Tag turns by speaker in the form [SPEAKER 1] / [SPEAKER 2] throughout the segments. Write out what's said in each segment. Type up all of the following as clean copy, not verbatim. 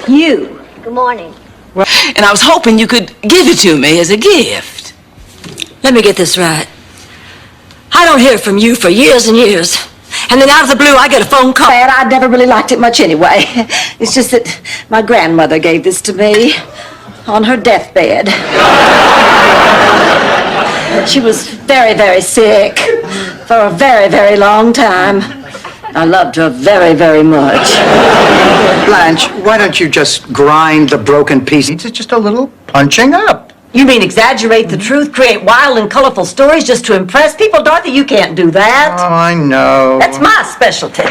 [SPEAKER 1] You.
[SPEAKER 2] Good morning.
[SPEAKER 3] And I was hoping you could give it to me as a gift.
[SPEAKER 1] Let me get this right. I don't hear from you for years and years. And then out of the blue, I get a phone call. And I never really liked it much anyway. It's just that my grandmother gave this to me on her deathbed. She was very, very sick for a very, very long time. I loved her very, very much.
[SPEAKER 4] Blanche, why don't you just grind the broken pieces? It's just a little punching up.
[SPEAKER 1] You mean exaggerate the truth, create wild and colorful stories just to impress people? Dorothy, you can't do that.
[SPEAKER 4] Oh, I know.
[SPEAKER 1] That's my specialty.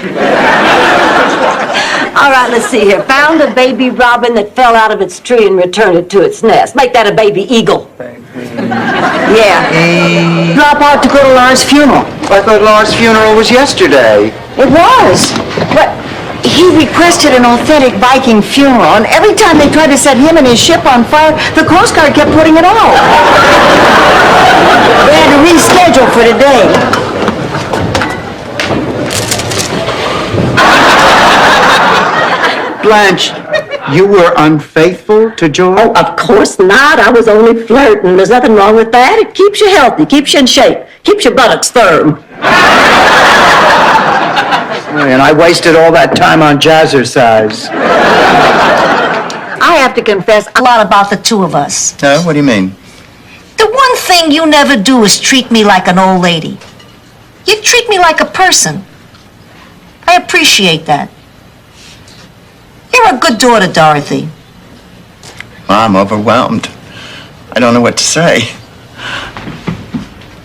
[SPEAKER 1] All right, let's see here. Found a baby robin that fell out of its tree and returned it to its nest. Make that a baby eagle. Yeah. Drop out to go to Laura's funeral.
[SPEAKER 4] I thought Laura's funeral was yesterday.
[SPEAKER 1] It was. But he requested an authentic Viking funeral, and every time they tried to set him and his ship on fire, the Coast Guard kept putting it off. They had to reschedule for today.
[SPEAKER 4] Blanche, you were unfaithful to George?
[SPEAKER 1] Oh, of course not. I was only flirting. There's nothing wrong with that. It keeps you healthy, keeps you in shape, keeps your buttocks firm.
[SPEAKER 4] And I wasted all that time on jazzercise.
[SPEAKER 1] I have to confess a lot about the two of us.
[SPEAKER 4] No? What do you mean?
[SPEAKER 5] The one thing you never do is treat me like an old lady. You treat me like a person. I appreciate that. You're a good daughter, Dorothy.
[SPEAKER 4] I'm overwhelmed. I don't know what to say.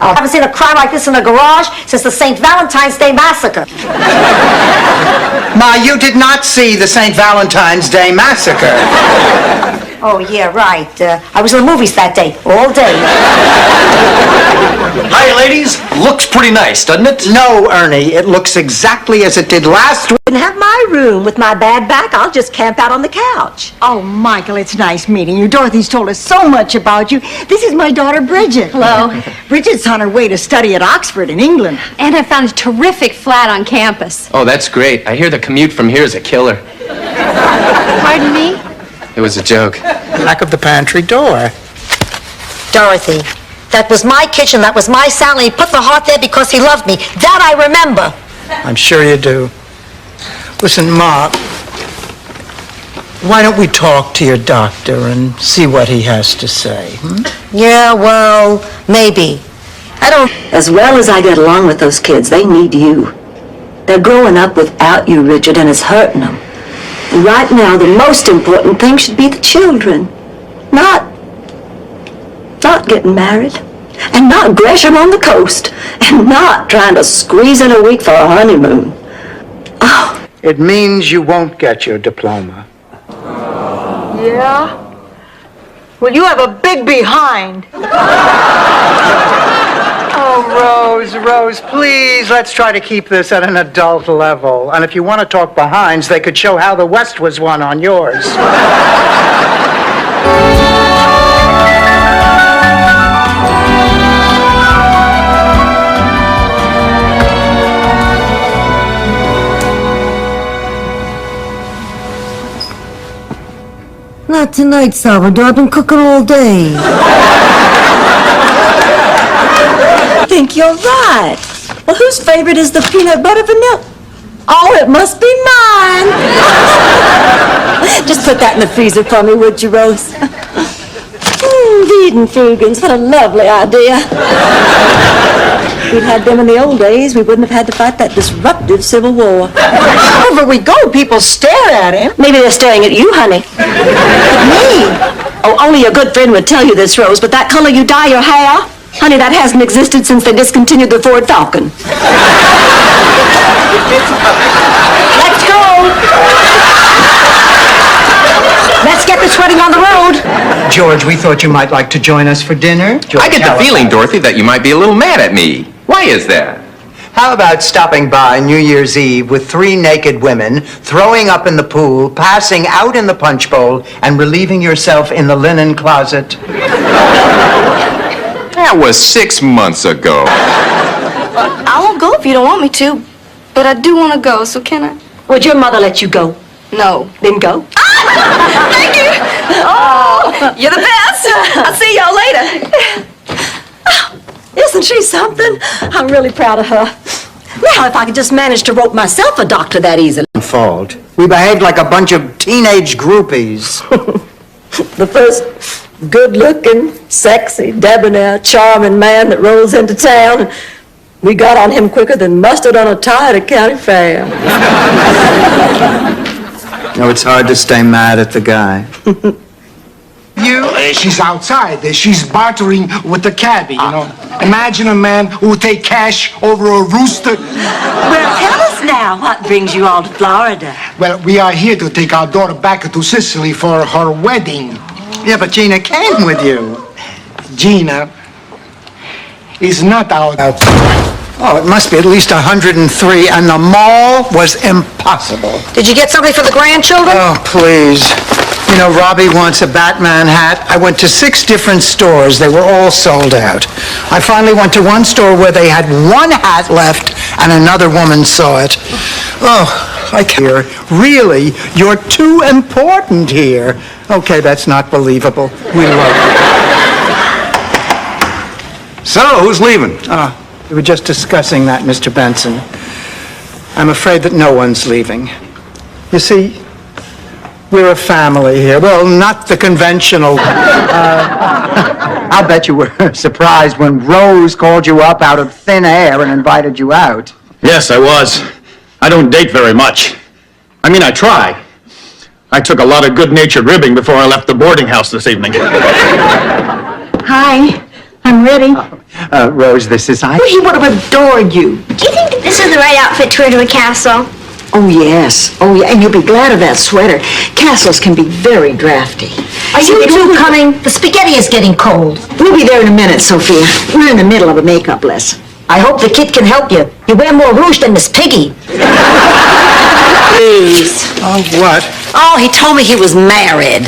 [SPEAKER 1] I haven't seen a crime like this in a garage since the St. Valentine's Day Massacre.
[SPEAKER 4] Ma, you did not see the St. Valentine's Day Massacre.
[SPEAKER 5] Oh, yeah, right. I was in the movies that day, all day.
[SPEAKER 6] Hi, ladies. Looks pretty nice, doesn't it?
[SPEAKER 4] No, Ernie, it looks exactly as it did last week.
[SPEAKER 1] And have my room with my bad back. I'll just camp out on the couch.
[SPEAKER 7] Oh, Michael, it's nice meeting you. Dorothy's told us so much about you. This is my daughter, Bridget.
[SPEAKER 8] Hello.
[SPEAKER 7] Bridget's on her way to study at Oxford in England.
[SPEAKER 8] And I found a terrific flat on campus.
[SPEAKER 6] Oh, that's great. I hear the commute from here is a killer.
[SPEAKER 8] Pardon me?
[SPEAKER 6] It was a joke.
[SPEAKER 4] Back of the pantry door.
[SPEAKER 5] Dorothy, that was my kitchen, that was my salad. He put the heart there because he loved me. That I remember.
[SPEAKER 4] I'm sure you do. Listen, Ma, why don't we talk to your doctor and see what he has to say?
[SPEAKER 5] Yeah, well, maybe. I don't...
[SPEAKER 1] As well as I get along with those kids, they need you. They're growing up without you, Richard, and it's hurting them. And right now, the most important thing should be the children. Not getting married. And not Gresham on the coast. And not trying to squeeze in a week for a honeymoon. Oh.
[SPEAKER 4] It means you won't get your diploma.
[SPEAKER 7] Yeah? Well, you have a big behind. Oh, Rose, please, let's try to keep this at an adult level. And if you want to talk behinds, they could show how the West was won on yours.
[SPEAKER 5] Not tonight, Salvador. I've been cooking all day.
[SPEAKER 1] I think you're right. Well, whose favorite is the peanut butter vanilla? Oh, it must be mine. Just put that in the freezer for me, would you, Rose? Wiedenfrugens, what a lovely idea. If we'd had them in the old days, we wouldn't have had to fight that disruptive Civil War.
[SPEAKER 7] Wherever we go, people stare at him.
[SPEAKER 1] Maybe they're staring at you, honey. At me? Oh, only a good friend would tell you this, Rose, but that color you dye your hair, honey, that hasn't existed since they discontinued the Ford Falcon. Let's go. Let's get this wedding on the road.
[SPEAKER 4] George, we thought you might like to join us for dinner. George,
[SPEAKER 6] I get the feeling, Dorothy, that you might be a little mad at me. Why is that?
[SPEAKER 4] How about stopping by New Year's Eve with 3 naked women, throwing up in the pool, passing out in the punch bowl, and relieving yourself in the linen closet?
[SPEAKER 6] That was 6 months ago.
[SPEAKER 8] I won't go if you don't want me to, but I do want to go, so can I?
[SPEAKER 1] Would your mother let you go?
[SPEAKER 8] No.
[SPEAKER 1] Then go. Thank you. Oh, you're the best. I'll see y'all later. Isn't she something? I'm really proud of her. Now, if I could just manage to rope myself a doctor that easily.
[SPEAKER 4] Fault. We behaved like a bunch of teenage groupies.
[SPEAKER 1] The first good-looking, sexy, debonair, charming man that rolls into town. We got on him quicker than mustard on a tie at a county fair.
[SPEAKER 4] No, it's hard to stay mad at the guy.
[SPEAKER 2] She's outside. She's bartering with the cabbie, you know. Imagine a man who would take cash over a rooster.
[SPEAKER 1] Well, tell us now, what brings you all to Florida?
[SPEAKER 2] Well, we are here to take our daughter back to Sicily for her wedding.
[SPEAKER 4] Yeah, but Gina came with you.
[SPEAKER 2] Gina is not our...
[SPEAKER 4] Oh, it must be at least 103, and the mall was impossible.
[SPEAKER 1] Did you get something for the grandchildren?
[SPEAKER 4] Oh, please. You know, Robbie wants a Batman hat. I went to 6 different stores. They were all sold out. I finally went to one store where they had one hat left, and another woman saw it. Oh, I can't. Really, you're too important here. Okay, that's not believable. We love you.
[SPEAKER 9] So, who's leaving?
[SPEAKER 4] We were just discussing that, Mr. Benson. I'm afraid that no one's leaving. You see, we're a family here. Well, not the conventional. I'll bet you were surprised when Rose called you up out of thin air and invited you out.
[SPEAKER 9] Yes, I was. I don't date very much. I mean, I try. I took a lot of good-natured ribbing before I left the boarding house this evening.
[SPEAKER 1] Hi, I'm ready.
[SPEAKER 4] Rose, this is I.
[SPEAKER 1] He would have adored you.
[SPEAKER 8] Do you think this is the right outfit to wear to a castle?
[SPEAKER 1] Oh, yes. Oh, yeah. And you'll be glad of that sweater. Castles can be very drafty.
[SPEAKER 5] Are you two coming? The spaghetti is getting cold.
[SPEAKER 1] We'll be there in a minute, Sophia. We're in the middle of a makeup lesson.
[SPEAKER 5] I hope the kid can help you. You wear more rouge than Miss Piggy.
[SPEAKER 1] Please.
[SPEAKER 4] Oh, what?
[SPEAKER 1] Oh, he told me he was married.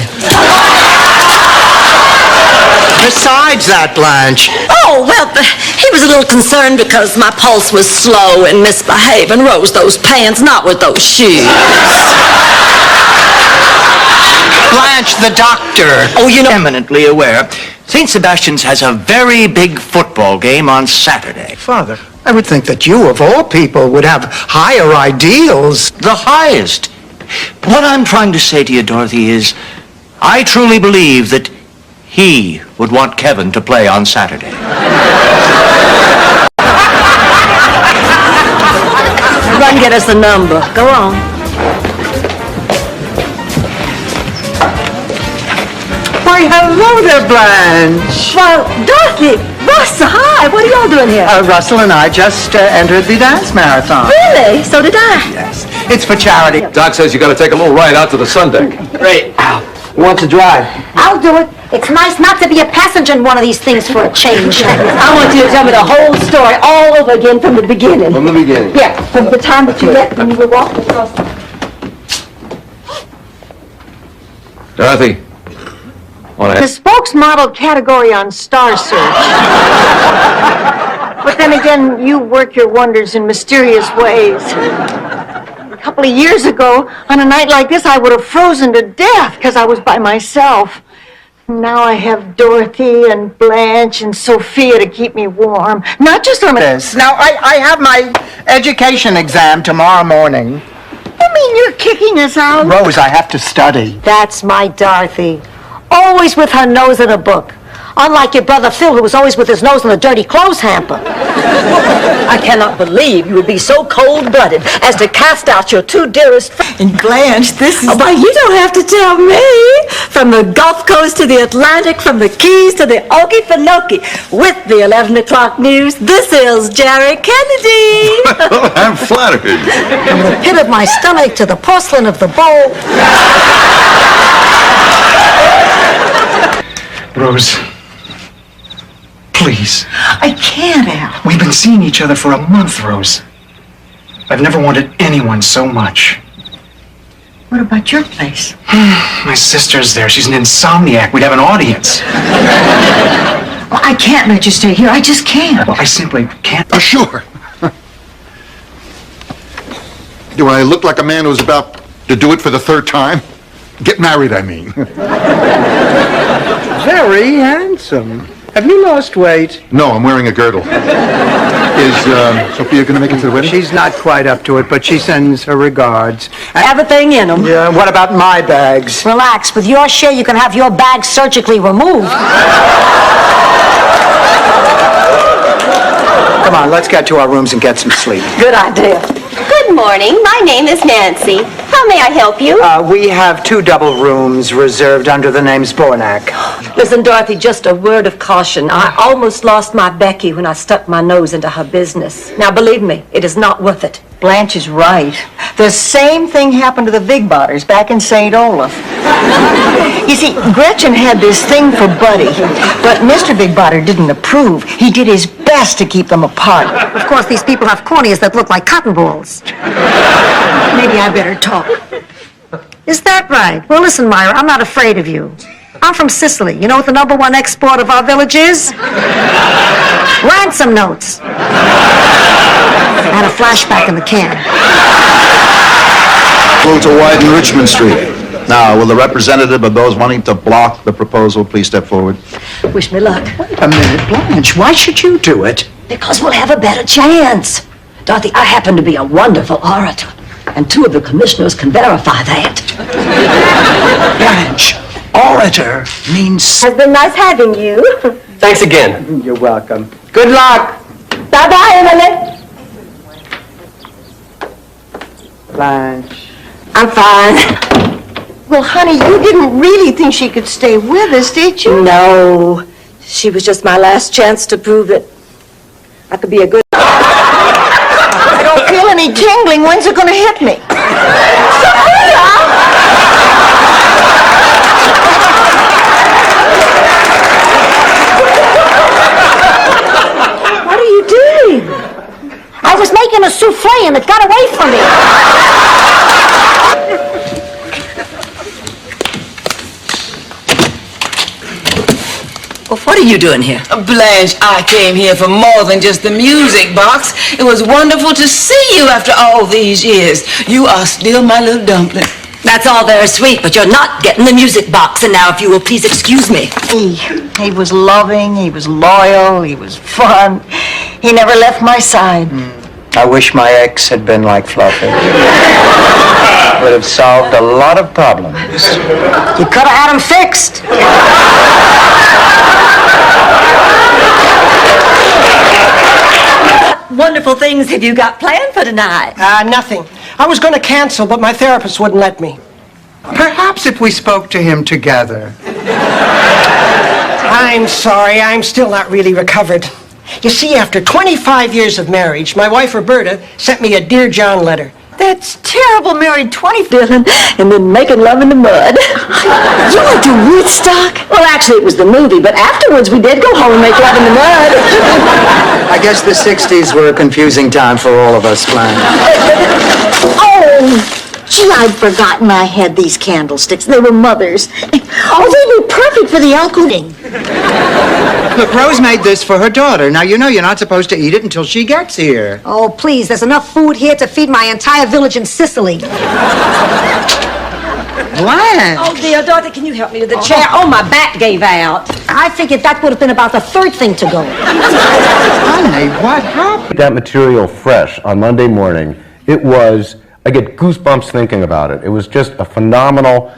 [SPEAKER 4] Besides that, Blanche.
[SPEAKER 1] Oh, well, he was a little concerned because my pulse was slow and misbehaving. Rose, those pants, not with those shoes.
[SPEAKER 10] Blanche, the doctor.
[SPEAKER 1] Oh, you know...
[SPEAKER 10] Eminently aware. St. Sebastian's has a very big football game on Saturday.
[SPEAKER 4] Father, I would think that you, of all people, would have higher ideals.
[SPEAKER 10] The highest. What I'm trying to say to you, Dorothy, is I truly believe that he would want Kevin to play on Saturday.
[SPEAKER 1] Run, get us a number. Go on.
[SPEAKER 4] Why, hello there, Blanche.
[SPEAKER 1] Well, Dorothy, Russell, hi. What are y'all doing here?
[SPEAKER 4] Russell and I just entered the dance marathon.
[SPEAKER 1] Really? So did I.
[SPEAKER 4] Yes. It's for charity.
[SPEAKER 9] Doc says you got to take a little ride out to the sun deck.
[SPEAKER 10] Great.
[SPEAKER 4] Who wants to drive?
[SPEAKER 5] I'll do it. It's nice not to be a passenger in one of these things for a change.
[SPEAKER 1] I want you to tell me the whole story all over again from the beginning.
[SPEAKER 9] From the beginning.
[SPEAKER 1] Yeah, from the time that you met when you were walking across the...
[SPEAKER 9] Dorothy.
[SPEAKER 11] The spokesmodel category on Star Search. But then again, you work your wonders in mysterious ways. A couple of years ago, on a night like this, I would have frozen to death because I was by myself. Now I have Dorothy and Blanche and Sophia to keep me warm. Not just on
[SPEAKER 4] This. Now, I have my education exam tomorrow morning.
[SPEAKER 11] You mean you're kicking us out?
[SPEAKER 4] Rose, I have to study.
[SPEAKER 5] That's my Dorothy. Always with her nose in a book. Unlike your brother Phil, who was always with his nose in a dirty clothes hamper.
[SPEAKER 1] I cannot believe you would be so cold-blooded as to cast out your 2 dearest friends.
[SPEAKER 3] And Blanche, this is...
[SPEAKER 1] Oh, but you don't have to tell me. From the Gulf Coast to the Atlantic, from the Keys to the Okefenokee, with the 11 o'clock news, this is Jerry Kennedy.
[SPEAKER 9] Well, I'm flattered.
[SPEAKER 5] From the pit of my stomach to the porcelain of the bowl.
[SPEAKER 2] Rose, please.
[SPEAKER 11] I can't, Al.
[SPEAKER 2] We've been seeing each other for a month, Rose. I've never wanted anyone so much.
[SPEAKER 11] What about your place?
[SPEAKER 2] My sister's there. She's an insomniac. We'd have an audience.
[SPEAKER 11] Well, I can't let you stay here. I just can't.
[SPEAKER 2] Well, I simply can't.
[SPEAKER 9] Sure. Do I look like a man who's about to do it for the 3rd time?
[SPEAKER 12] Get married, I mean.
[SPEAKER 7] Very handsome. Have you lost weight?
[SPEAKER 12] No, I'm wearing a girdle. Is Sophia going to make it to the wedding?
[SPEAKER 7] She's not quite up to it, but she sends her regards.
[SPEAKER 1] Everything in them.
[SPEAKER 7] Yeah, what about my bags?
[SPEAKER 5] Relax. With your share, you can have your bag surgically removed.
[SPEAKER 7] Come on, let's get to our rooms and get some sleep.
[SPEAKER 1] Good idea.
[SPEAKER 8] Good morning. My name is Nancy. How may I help you?
[SPEAKER 7] We have 2 double rooms reserved under the name Spornak.
[SPEAKER 1] Listen, Dorothy, just a word of caution. I almost lost my Becky when I stuck my nose into her business. Now, believe me, it is not worth it.
[SPEAKER 11] Blanche is right. The same thing happened to the Vigbotters back in St. Olaf. You see, Gretchen had this thing for Buddy, but Mr. Vigbotter didn't approve. He did his best to keep them apart.
[SPEAKER 5] Of course, these people have corneas that look like cotton balls.
[SPEAKER 11] Maybe I better talk.
[SPEAKER 5] Is that right? Well, listen, Myra, I'm not afraid of you. I'm from Sicily. You know what the #1 export of our village is? Ransom notes. I had a flashback in the can.
[SPEAKER 13] To widen Richmond Street. Now, will the representative of those wanting to block the proposal please step forward?
[SPEAKER 1] Wish me luck.
[SPEAKER 7] A minute, Blanche, why should you do it?
[SPEAKER 1] Because we'll have a better chance. Dorothy, I happen to be a wonderful orator, and 2 of the commissioners can verify that.
[SPEAKER 7] Blanche, orator means...
[SPEAKER 1] Has been nice having you.
[SPEAKER 14] Thanks again.
[SPEAKER 7] You're welcome. Good luck.
[SPEAKER 1] Bye-bye, Emily.
[SPEAKER 7] Blanche.
[SPEAKER 1] I'm fine.
[SPEAKER 11] Well, honey, you didn't really think she could stay with us, did you?
[SPEAKER 1] No. She was just my last chance to prove that I could be a good...
[SPEAKER 11] I don't feel any tingling. When's it going to hit me?
[SPEAKER 1] What are you doing?
[SPEAKER 5] I was making a souffle and it got away from me.
[SPEAKER 3] Well, what are you doing here? Blanche, I came here for more than just the music box. It was wonderful to see you after all these years. You are still my little dumpling.
[SPEAKER 1] That's all very sweet, but you're not getting the music box. And now, if you will please excuse me.
[SPEAKER 11] He was loving, he was loyal, he was fun. He never left my side.
[SPEAKER 7] I wish my ex had been like Fluffy. Would have solved a lot of problems.
[SPEAKER 5] You could have had them fixed.
[SPEAKER 1] What wonderful things have you got planned for tonight?
[SPEAKER 15] Nothing. I was going to cancel, but my therapist wouldn't let me.
[SPEAKER 7] Perhaps if we spoke to him together.
[SPEAKER 15] I'm sorry, I'm still not really recovered. You see, after 25 years of marriage, my wife Roberta sent me a Dear John letter.
[SPEAKER 1] That's terrible, married 20 feeling and then making love in the mud. You went to Woodstock? Well, actually, it was the movie, but afterwards we did go home and make love in the mud.
[SPEAKER 4] I guess the 60s were a confusing time for all of us, Blanche.
[SPEAKER 11] Oh, gee, I'd forgotten I had these candlesticks. They were Mother's. Oh, they'd be perfect for the uncle.
[SPEAKER 4] Look, Rose made this for her daughter. Now, you know you're not supposed to eat it until she gets here.
[SPEAKER 5] Oh, please, there's enough food here to feed my entire village in Sicily.
[SPEAKER 4] Blanche!
[SPEAKER 1] Oh, dear, Dorothy, can you help me with the chair? Oh, my back gave out.
[SPEAKER 5] I figured that would have been about the third thing to go.
[SPEAKER 4] Honey, what happened?
[SPEAKER 16] That material fresh on Monday morning, it was, I get goosebumps thinking about it. It was just a phenomenal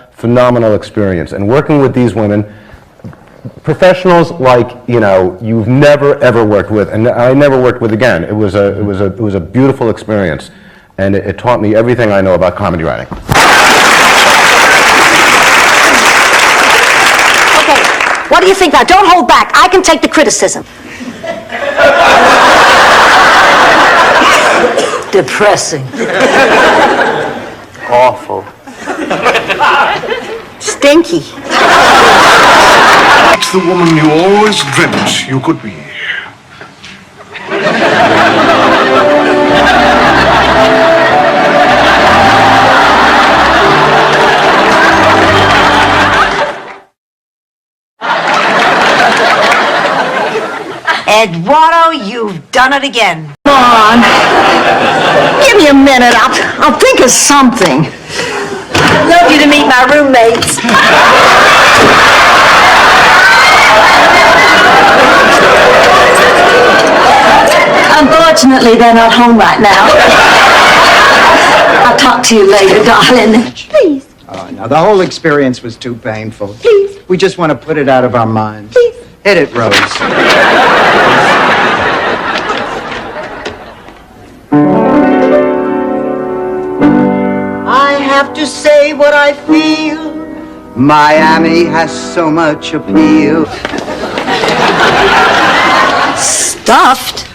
[SPEAKER 16] experience. And working with these women, professionals like, you know, you've never ever worked with, and I never worked with again. It was a beautiful experience, and it taught me everything I know about comedy writing.
[SPEAKER 5] Okay, what do you think now? Don't hold back. I can take the criticism.
[SPEAKER 1] Depressing.
[SPEAKER 7] Awful.
[SPEAKER 11] Stinky.
[SPEAKER 2] It's the woman you always dreamt you could be.
[SPEAKER 5] Eduardo, you've done it again.
[SPEAKER 11] Come on. Give me a minute. I'll think of something.
[SPEAKER 1] Love you to meet my roommates. Unfortunately, they're not home right now. I'll talk to you later, darling. Please.
[SPEAKER 7] Now, the whole experience was too painful.
[SPEAKER 1] Please.
[SPEAKER 7] We just want to put it out of our minds.
[SPEAKER 1] Please.
[SPEAKER 7] Hit it, Rose.
[SPEAKER 11] I have to say what I feel.
[SPEAKER 7] Miami has so much appeal.
[SPEAKER 1] Stuffed?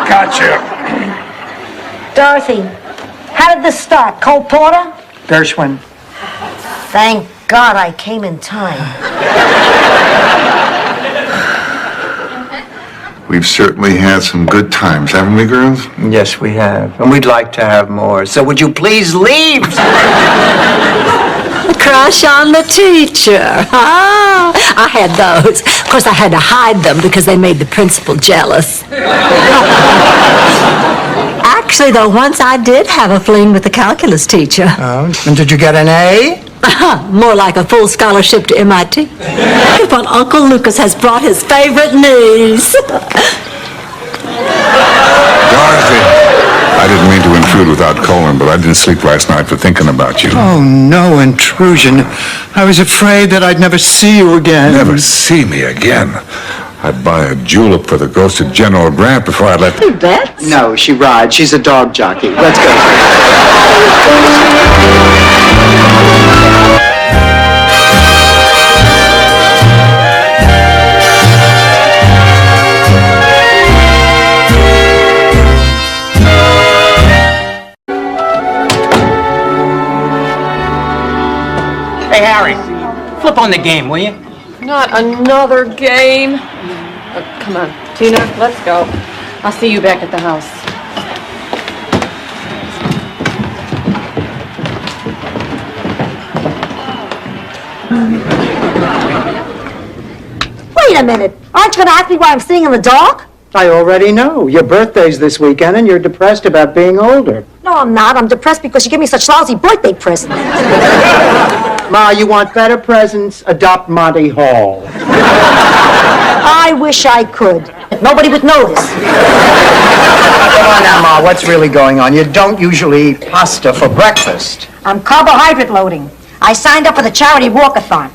[SPEAKER 2] Gotcha.
[SPEAKER 5] Dorothy, how did this start? Cole Porter?
[SPEAKER 7] Gershwin.
[SPEAKER 5] Thank God I came in time.
[SPEAKER 12] We've certainly had some good times, haven't we, girls?
[SPEAKER 7] Yes, we have. And we'd like to have more. So would you please leave?
[SPEAKER 1] Crush on the teacher. Ah, I had those. Of course, I had to hide them because they made the principal jealous. Actually, though, once I did have a fling with the calculus teacher.
[SPEAKER 4] Oh, and did you get an A?
[SPEAKER 1] More like a full scholarship to MIT. But Uncle Lucas has brought his favorite niece.
[SPEAKER 12] Dorothy, I didn't mean to intrude without calling, but I didn't sleep last night for thinking about you.
[SPEAKER 4] Oh, no intrusion. I was afraid that I'd never see you again.
[SPEAKER 12] Never see me again. I'd buy a julep for the ghost of General Grant before I left.
[SPEAKER 1] You bet.
[SPEAKER 7] No, she rides. She's a dog jockey. Let's go.
[SPEAKER 14] Hey, Harry, flip on the game, will you?
[SPEAKER 17] Not another game. Come on, Tina, let's go. I'll see you back at the house.
[SPEAKER 5] Wait a minute. Aren't you going to ask me why I'm sitting in the dark?
[SPEAKER 7] I already know. Your birthday's this weekend and you're depressed about being older.
[SPEAKER 5] No, I'm not. I'm depressed because you give me such lousy birthday presents.
[SPEAKER 7] Ma, you want better presents? Adopt Monty Hall.
[SPEAKER 5] I wish I could. Nobody would notice.
[SPEAKER 7] Come on now, Ma, what's really going on? You don't usually eat pasta for breakfast.
[SPEAKER 5] I'm carbohydrate loading. I signed up for the charity walkathon.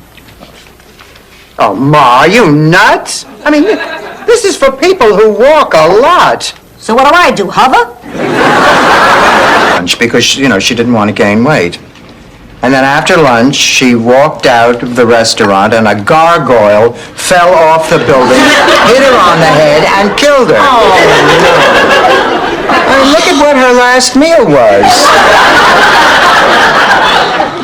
[SPEAKER 7] Oh, Ma, are you nuts? I mean, this is for people who walk a lot.
[SPEAKER 5] So what do? Hover?
[SPEAKER 7] Lunch, because, you know, she didn't want to gain weight. And then after lunch, she walked out of the restaurant and a gargoyle fell off the building, hit her on the head, and killed her. Oh, no. I mean, look at what her last meal was.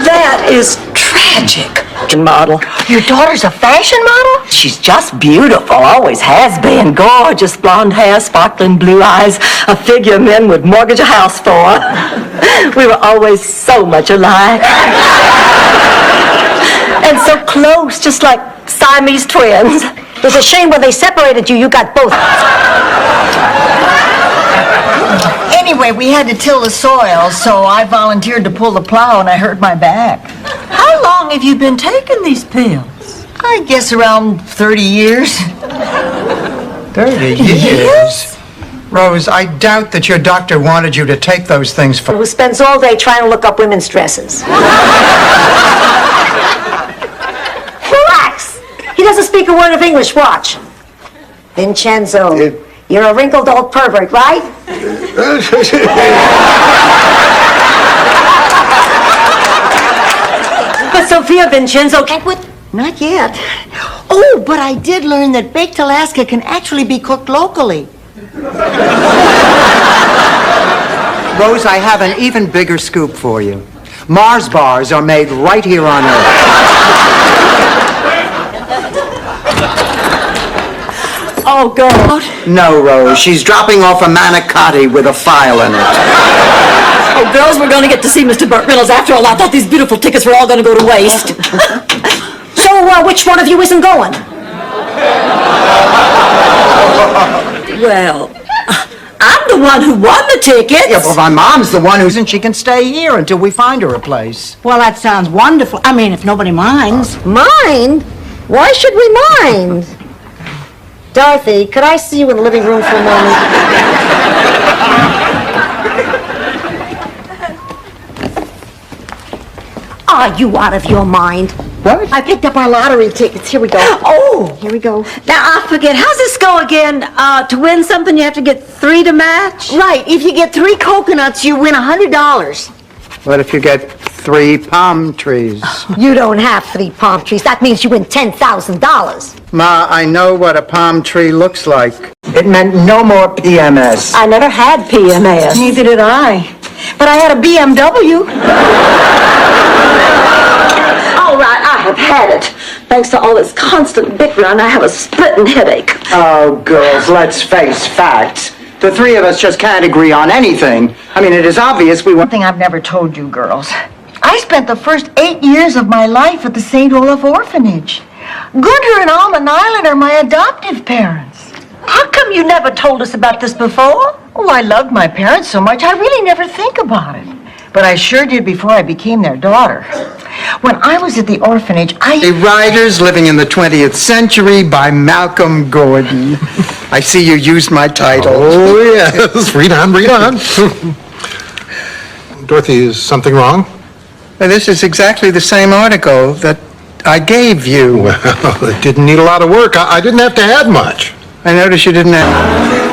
[SPEAKER 1] That is tragic. Model.
[SPEAKER 5] Your daughter's a fashion model?
[SPEAKER 1] She's just beautiful, always has been. Gorgeous blonde hair, sparkling blue eyes, a figure men would mortgage a house for. We were always so much alike. And so close, just like Siamese twins.
[SPEAKER 5] It's a shame when they separated you, you got both.
[SPEAKER 11] Anyway, we had to till the soil, so I volunteered to pull the plow and I hurt my back.
[SPEAKER 1] How long have you been taking these pills?
[SPEAKER 11] I guess around 30 years.
[SPEAKER 4] 30 years? Rose, I doubt that your doctor wanted you to take those things for...
[SPEAKER 5] Who spends all day trying to look up women's dresses. Relax. He doesn't speak a word of English. Watch. Vincenzo, you're a wrinkled old pervert, right? But Sophia Vincenzo can't quit.
[SPEAKER 11] Not yet. Oh, but I did learn that baked Alaska can actually be cooked locally.
[SPEAKER 7] Rose, I have an even bigger scoop for you. Mars bars are made right here on Earth.
[SPEAKER 1] Oh, God.
[SPEAKER 7] No, Rose, she's dropping off a manicotti with a file in it.
[SPEAKER 1] Oh, girls, we're going to get to see Mr. Burt Reynolds. After all, I thought these beautiful tickets were all going to go to waste.
[SPEAKER 5] So, which one of you isn't going?
[SPEAKER 1] Well, I'm the one who won the tickets.
[SPEAKER 4] Yeah, well, my mom's the one and she can stay here until we find her a place.
[SPEAKER 11] Well, that sounds wonderful. I mean, if nobody minds.
[SPEAKER 5] Mind? Why should we mind? Dorothy, could I see you in the living room for a moment? Are you out of your mind?
[SPEAKER 4] What?
[SPEAKER 5] I picked up our lottery tickets. Here we go.
[SPEAKER 1] Oh,
[SPEAKER 5] Here we go.
[SPEAKER 1] now I forget. How's this go again? To win something, you have to get 3 to match?
[SPEAKER 11] Right, if you get 3 coconuts, you win $100.
[SPEAKER 4] What if you get 3 palm trees?
[SPEAKER 5] You don't have 3 palm trees. That means you win $10,000.
[SPEAKER 4] Ma, I know what a palm tree looks like. It meant no more PMS.
[SPEAKER 1] I never had PMS.
[SPEAKER 11] Neither did I. But I had a BMW.
[SPEAKER 1] All right, I have had it. Thanks to all this constant bickering, I have a splitting headache.
[SPEAKER 4] Oh, girls, let's face facts. The 3 of us just can't agree on anything. I mean, it is obvious we want...
[SPEAKER 11] One thing I've never told you girls. I spent the first 8 years of my life at the St. Olaf Orphanage. Gunter and Almond Island are my adoptive parents. How come you never told us about this before? Oh, I loved my parents so much, I really never think about it. But I sure did before I became their daughter. When I was at the orphanage,
[SPEAKER 4] The Riders Living in the 20th Century by Malcolm Gordon. I see you used my title.
[SPEAKER 18] Oh, yes. Read on, read on. Dorothy, is something wrong?
[SPEAKER 4] This is exactly the same article that I gave you.
[SPEAKER 18] Well, it didn't need a lot of work. I didn't have to add much.
[SPEAKER 4] I noticed you didn't have...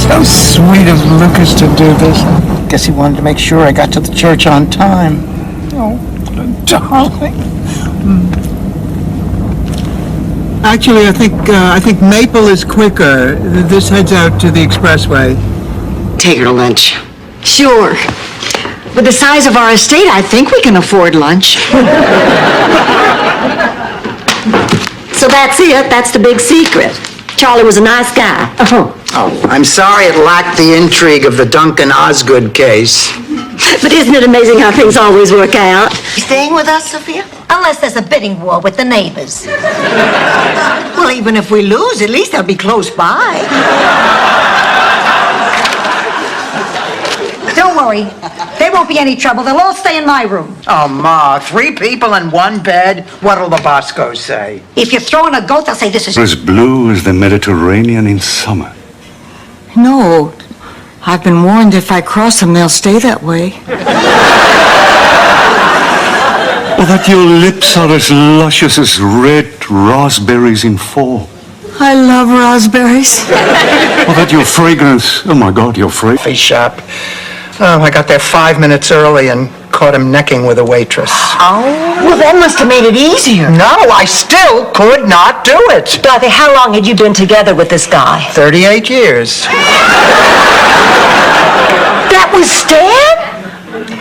[SPEAKER 4] So sweet of Lucas to do this. Guess he wanted to make sure I got to the church on time. Oh, darling. Actually, I think Maple is quicker. This heads out to the expressway.
[SPEAKER 11] take her to lunch. Sure. With the size of our estate, I think we can afford lunch.
[SPEAKER 1] So that's it. That's the big secret. Charlie was a nice guy.
[SPEAKER 4] Oh, I'm sorry it lacked the intrigue of the Duncan Osgood case.
[SPEAKER 1] But isn't it amazing how things always work out?
[SPEAKER 11] You staying with us, Sophia?
[SPEAKER 5] Unless there's a bidding war with the neighbors.
[SPEAKER 11] Well, even if we lose, at least they'll be close by.
[SPEAKER 5] Don't worry. There won't be any trouble. They'll all stay in my room.
[SPEAKER 4] Oh, Ma, 3 people in 1 bed? What'll the Boscos say?
[SPEAKER 5] If you're throwing a goat, they'll say this is...
[SPEAKER 12] As blue as the Mediterranean in summer.
[SPEAKER 11] No. I've been warned if I cross them, they'll stay that way.
[SPEAKER 12] Or that your lips are as luscious as red raspberries in fall.
[SPEAKER 11] I love raspberries.
[SPEAKER 12] Or that your fragrance, oh my God, your fragrance.
[SPEAKER 4] Coffee shop. Oh, I got there 5 minutes early and caught him necking with a waitress.
[SPEAKER 11] Oh, well, that must have made it easier.
[SPEAKER 4] No, I still could not do it.
[SPEAKER 1] Dorothy, how long had you been together with this guy?
[SPEAKER 4] 38 years.
[SPEAKER 11] That was Stan?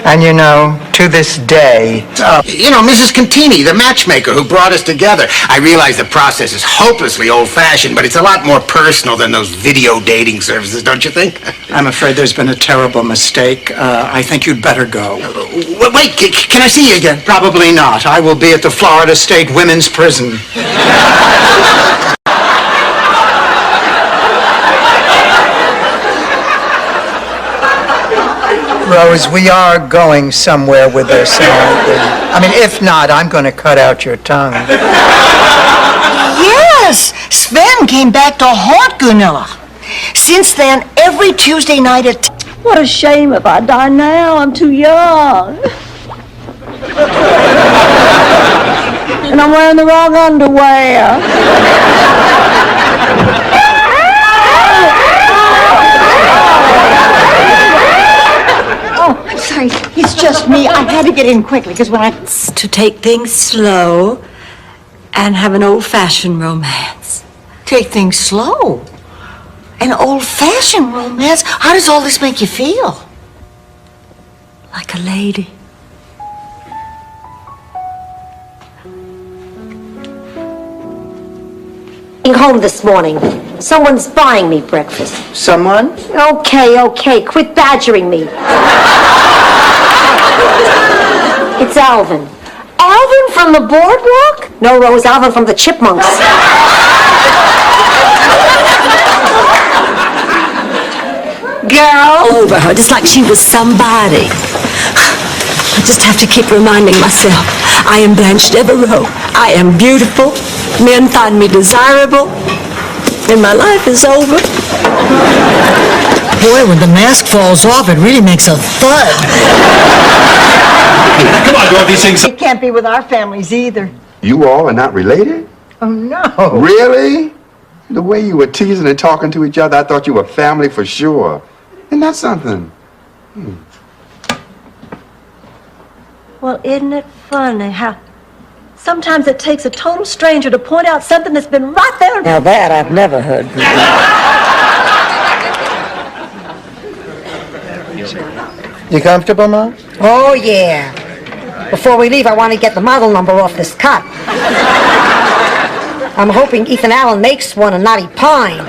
[SPEAKER 4] And you know, to this day...
[SPEAKER 19] You know, Mrs. Contini, the matchmaker who brought us together. I realize the process is hopelessly old-fashioned, but it's a lot more personal than those video dating services, don't you think?
[SPEAKER 4] I'm afraid there's been a terrible mistake. I think you'd better go.
[SPEAKER 19] Wait, can I see you again?
[SPEAKER 4] Probably not. I will be at the Florida State Women's Prison. Rose, we are going somewhere with this. I mean, if not, I'm going to cut out your tongue.
[SPEAKER 11] Yes! Sven came back to haunt Gunilla. Since then, every Tuesday night at...
[SPEAKER 1] What a shame if I die now. I'm too young. And I'm wearing the wrong underwear.
[SPEAKER 11] I'm sorry, it's just me. I had to get in quickly because when I...
[SPEAKER 1] To take things slow and have an old-fashioned romance.
[SPEAKER 11] Take things slow. An old-fashioned romance? How does all this make you feel?
[SPEAKER 1] Like a lady.
[SPEAKER 5] Home this morning. Someone's buying me breakfast.
[SPEAKER 4] Someone?
[SPEAKER 5] Okay. Quit badgering me. It's Alvin.
[SPEAKER 11] Alvin from the boardwalk?
[SPEAKER 5] No, Rose, Alvin from the Chipmunks.
[SPEAKER 1] Girl. Over her, just like she was somebody. I just have to keep reminding myself, I am Blanche Devereaux. I am beautiful. Men find me desirable. And my life is over.
[SPEAKER 11] Boy, when the mask falls off, it really makes a thud.
[SPEAKER 13] Come on, Dorothy, sing some.
[SPEAKER 11] It can't be with our families either.
[SPEAKER 20] You all are not related?
[SPEAKER 11] Oh, no.
[SPEAKER 20] Really? The way you were teasing and talking to each other, I thought you were family for sure. Isn't that something?
[SPEAKER 1] Well, isn't it funny how sometimes it takes a total stranger to point out something that's been right there?
[SPEAKER 11] Now that I've never heard before.
[SPEAKER 4] You comfortable, Mom?
[SPEAKER 5] Oh, yeah. Before we leave, I want to get the model number off this cut. I'm hoping Ethan Allen makes one and not Pine.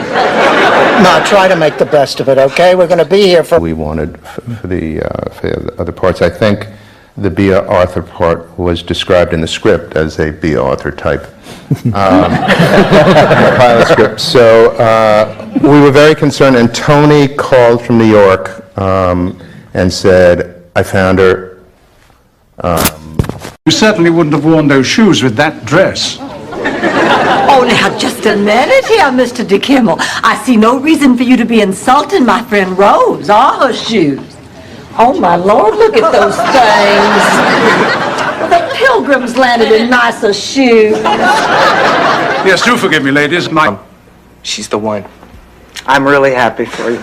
[SPEAKER 4] Ma, try to make the best of it, okay? We're going to be here for...
[SPEAKER 16] We wanted for the other parts. I think the Bea Arthur part was described in the script as a Bea Arthur type pilot script. So we were very concerned, and Tony called from New York and said, I found her.
[SPEAKER 2] You certainly wouldn't have worn those shoes with that dress.
[SPEAKER 1] Oh, now, just a minute here, Mr. DeKimmel. I see no reason for you to be insulting my friend Rose or her shoes. Oh, my Lord, look at those things. Well, the Pilgrims landed in nicer shoes.
[SPEAKER 2] Yes, do forgive me, ladies.
[SPEAKER 7] She's the one. I'm really happy for you.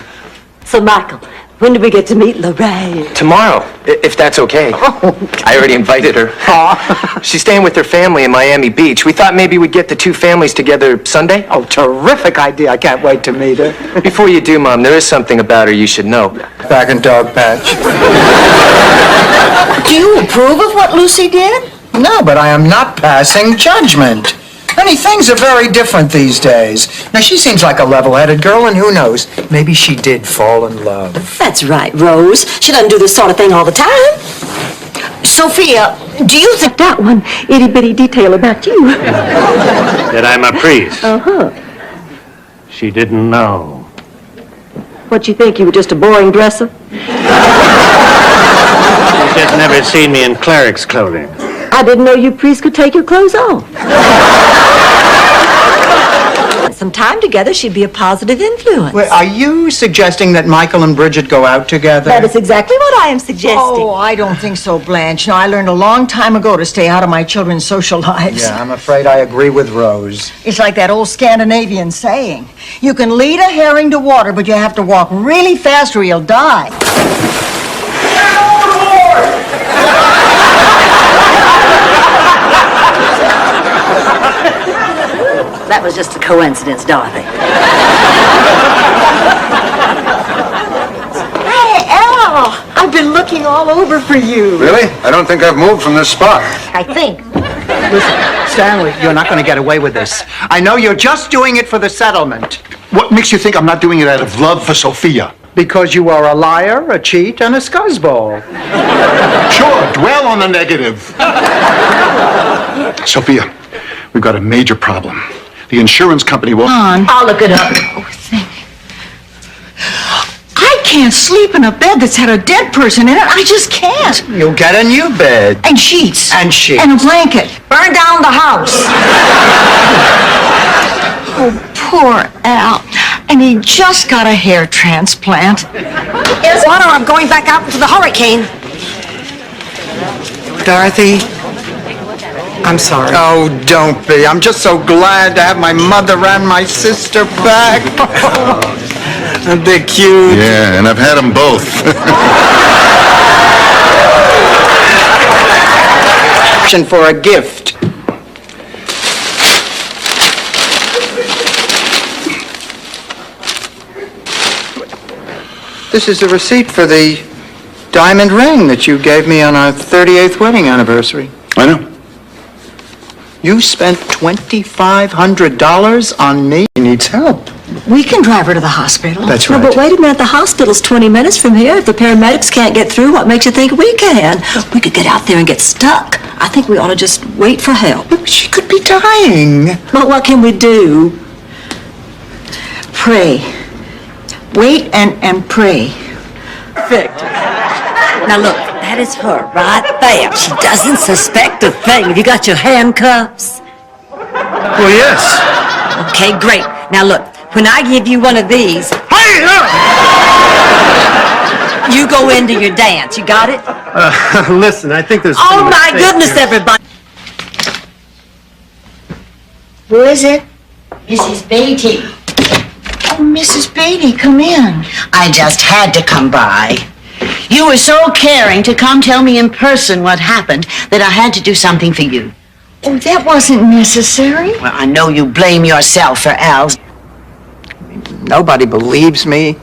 [SPEAKER 1] So, Michael, when do we get to meet Lorraine?
[SPEAKER 7] Tomorrow, if that's okay. I already invited her. She's staying with her family in Miami Beach. We thought maybe we'd get the two families together Sunday.
[SPEAKER 4] Oh, terrific idea. I can't wait to meet her.
[SPEAKER 7] Before you do, Mom, there is something about her you should know.
[SPEAKER 4] Back in Dog Patch.
[SPEAKER 5] Do you approve of what Lucy did?
[SPEAKER 4] No, but I am not passing judgment. Many things are very different these days. Now, she seems like a level-headed girl, and who knows, maybe she did fall in love.
[SPEAKER 1] That's right, Rose. She doesn't do this sort of thing all the time.
[SPEAKER 5] Sophia, do you think
[SPEAKER 1] that one itty-bitty detail about you?
[SPEAKER 10] That I'm a priest.
[SPEAKER 1] Uh-huh.
[SPEAKER 10] She didn't know.
[SPEAKER 1] What, you think you were just a boring dresser?
[SPEAKER 10] She's just never seen me in cleric's clothing.
[SPEAKER 1] I didn't know you priests could take your clothes off. Some time together, she'd be a positive influence.
[SPEAKER 4] Wait, are you suggesting that Michael and Bridget go out together?
[SPEAKER 1] That is exactly what I am suggesting.
[SPEAKER 11] Oh, I don't think so, Blanche. No, I learned a long time ago to stay out of my children's social lives.
[SPEAKER 4] Yeah, I'm afraid I agree with Rose.
[SPEAKER 11] It's like that old Scandinavian saying. You can lead a herring to water, but you have to walk really fast or you'll die.
[SPEAKER 1] That was just a coincidence, Dorothy.
[SPEAKER 11] Hey, Al! I've been looking all over for you.
[SPEAKER 12] Really? I don't think I've moved from this spot.
[SPEAKER 5] I think.
[SPEAKER 4] Listen, Stanley, you're not going to get away with this. I know you're just doing it for the settlement.
[SPEAKER 2] What makes you think I'm not doing it out of love for Sophia?
[SPEAKER 4] Because you are a liar, a cheat, and a scuzzball.
[SPEAKER 2] Sure, dwell on the negative. Sophia, we've got a major problem. The insurance company will...
[SPEAKER 1] I'll look it up.
[SPEAKER 11] I can't sleep in a bed that's had a dead person in it. I just can't.
[SPEAKER 4] You'll get a new bed.
[SPEAKER 11] And sheets.
[SPEAKER 4] And sheets.
[SPEAKER 11] And a blanket.
[SPEAKER 5] Burn down the house.
[SPEAKER 11] Oh, poor Al. And he just got a hair transplant.
[SPEAKER 5] Here's water. I'm going back out into the hurricane.
[SPEAKER 4] Dorothy, I'm sorry. Oh, don't be. I'm just so glad to have my mother and my sister back. They're cute.
[SPEAKER 12] Yeah, and I've had them both.
[SPEAKER 4] For a gift. This is the receipt for the diamond ring that you gave me on our 38th wedding anniversary.
[SPEAKER 12] I know.
[SPEAKER 4] You spent $2,500 on me. He needs help.
[SPEAKER 11] We can drive her to the hospital.
[SPEAKER 4] That's
[SPEAKER 1] No,
[SPEAKER 4] right.
[SPEAKER 1] but wait a minute. The hospital's 20 minutes from here. If the paramedics can't get through, what makes you think we can? We could get out there and get stuck. I think we ought to just wait for help.
[SPEAKER 4] She could be dying.
[SPEAKER 1] But what can we do?
[SPEAKER 11] Pray. Wait and pray.
[SPEAKER 1] Perfect. Now look, that is her right there. She doesn't suspect a thing. Have you got your handcuffs?
[SPEAKER 18] Well, yes.
[SPEAKER 1] Okay, great. Now look, when I give you one of these, you go into your dance. You got it?
[SPEAKER 18] Listen, I think there's...
[SPEAKER 1] Oh my goodness, everybody.
[SPEAKER 11] Who is it?
[SPEAKER 5] Mrs. Beatty.
[SPEAKER 11] Oh, Mrs. Beatty, come in.
[SPEAKER 5] I just had to come by. You were so caring to come tell me in person what happened that I had to do something for you.
[SPEAKER 11] Oh, that wasn't necessary.
[SPEAKER 5] Well, I know you blame yourself for Al's.
[SPEAKER 7] Nobody believes me.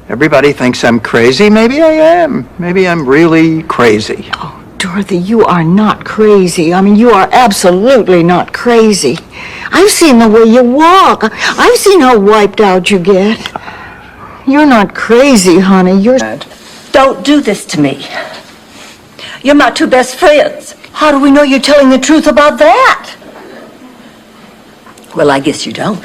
[SPEAKER 7] Everybody thinks I'm crazy. Maybe I am. Maybe I'm really crazy.
[SPEAKER 11] Oh, Dorothy, you are not crazy. I mean, you are absolutely not crazy. I've seen the way you walk. I've seen how wiped out you get. You're not crazy, honey. You're...
[SPEAKER 1] Don't do this to me. You're my two best friends.
[SPEAKER 11] How do we know you're telling the truth about that?
[SPEAKER 1] Well, I guess you don't.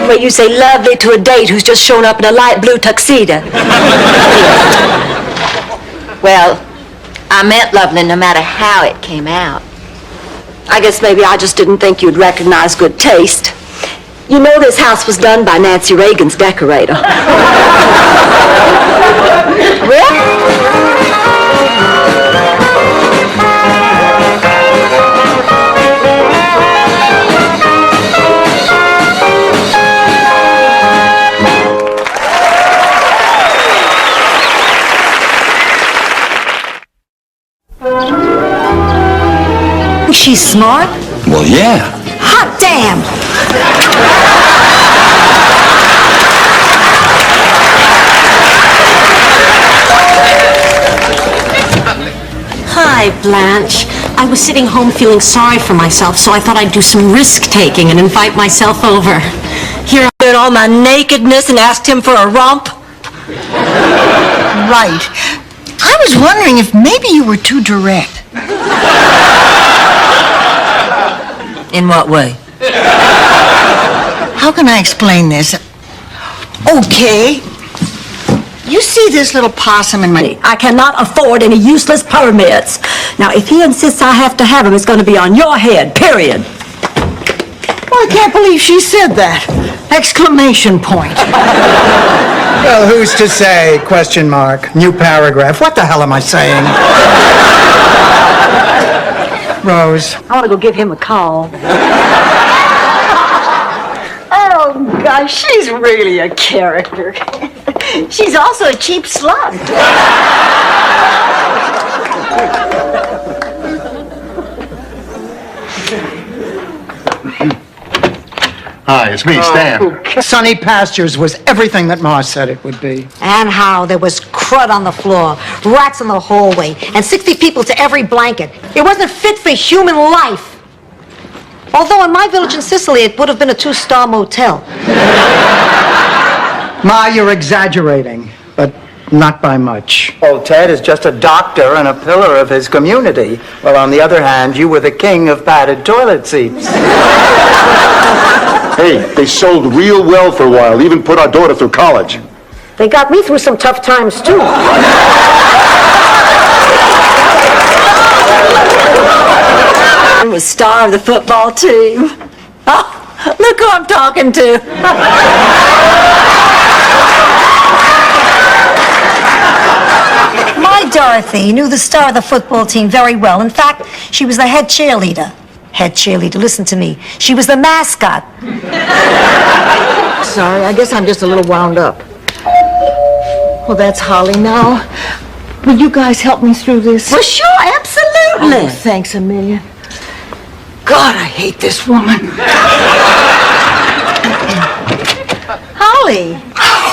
[SPEAKER 1] Well, you say lovely to a date who's just shown up in a light blue tuxedo.
[SPEAKER 8] Well, I meant lovely no matter how it came out.
[SPEAKER 1] I guess maybe I just didn't think you'd recognize good taste. You know this house was done by Nancy Reagan's decorator.
[SPEAKER 11] She's smart?
[SPEAKER 6] Well, yeah.
[SPEAKER 11] Hot damn!
[SPEAKER 21] Hi, Blanche. I was sitting home feeling sorry for myself, so I thought I'd do some risk-taking and invite myself over. Here I
[SPEAKER 1] did all my nakedness and asked him for a romp.
[SPEAKER 11] Right. I was wondering if maybe you were too direct.
[SPEAKER 1] In what way?
[SPEAKER 11] How can I explain this? Okay. You see this little possum in my...
[SPEAKER 1] I cannot afford any useless permits. Now, if he insists I have to have him, it's going to be on your head, period.
[SPEAKER 11] Well, I can't believe she said that. Exclamation point.
[SPEAKER 4] Well, who's to say? Question mark. New paragraph. What the hell am I saying? Rose.
[SPEAKER 1] I want to go give him a call.
[SPEAKER 11] Oh, gosh, she's really a character. She's also a cheap slut.
[SPEAKER 18] Hi, it's me, Stan.
[SPEAKER 4] Sunny Pastures was everything that Ma said it would be.
[SPEAKER 5] And how there was crud on the floor, rats in the hallway, and 60 people to every blanket. It wasn't fit for human life. Although in my village in Sicily, it would have been a 2-star motel.
[SPEAKER 4] Ma, you're exaggerating, but not by much.
[SPEAKER 7] Oh, Ted is just a doctor and a pillar of his community. Well, on the other hand, you were the king of padded toilet seats.
[SPEAKER 18] Hey, they sold real well for a while, even put our daughter through college.
[SPEAKER 5] They got me through some tough times, too.
[SPEAKER 1] I was star of the football team. Oh, look who I'm talking to.
[SPEAKER 5] My Dorothy knew the star of the football team very well. In fact, she was the head cheerleader. Head cheerleader, listen to me. She was the mascot.
[SPEAKER 11] Sorry, I guess I'm just a little wound up. Well, that's Holly now. Will you guys help me through this?
[SPEAKER 1] Well, sure, absolutely.
[SPEAKER 11] Oh, thanks a million. God, I hate this woman. Holly.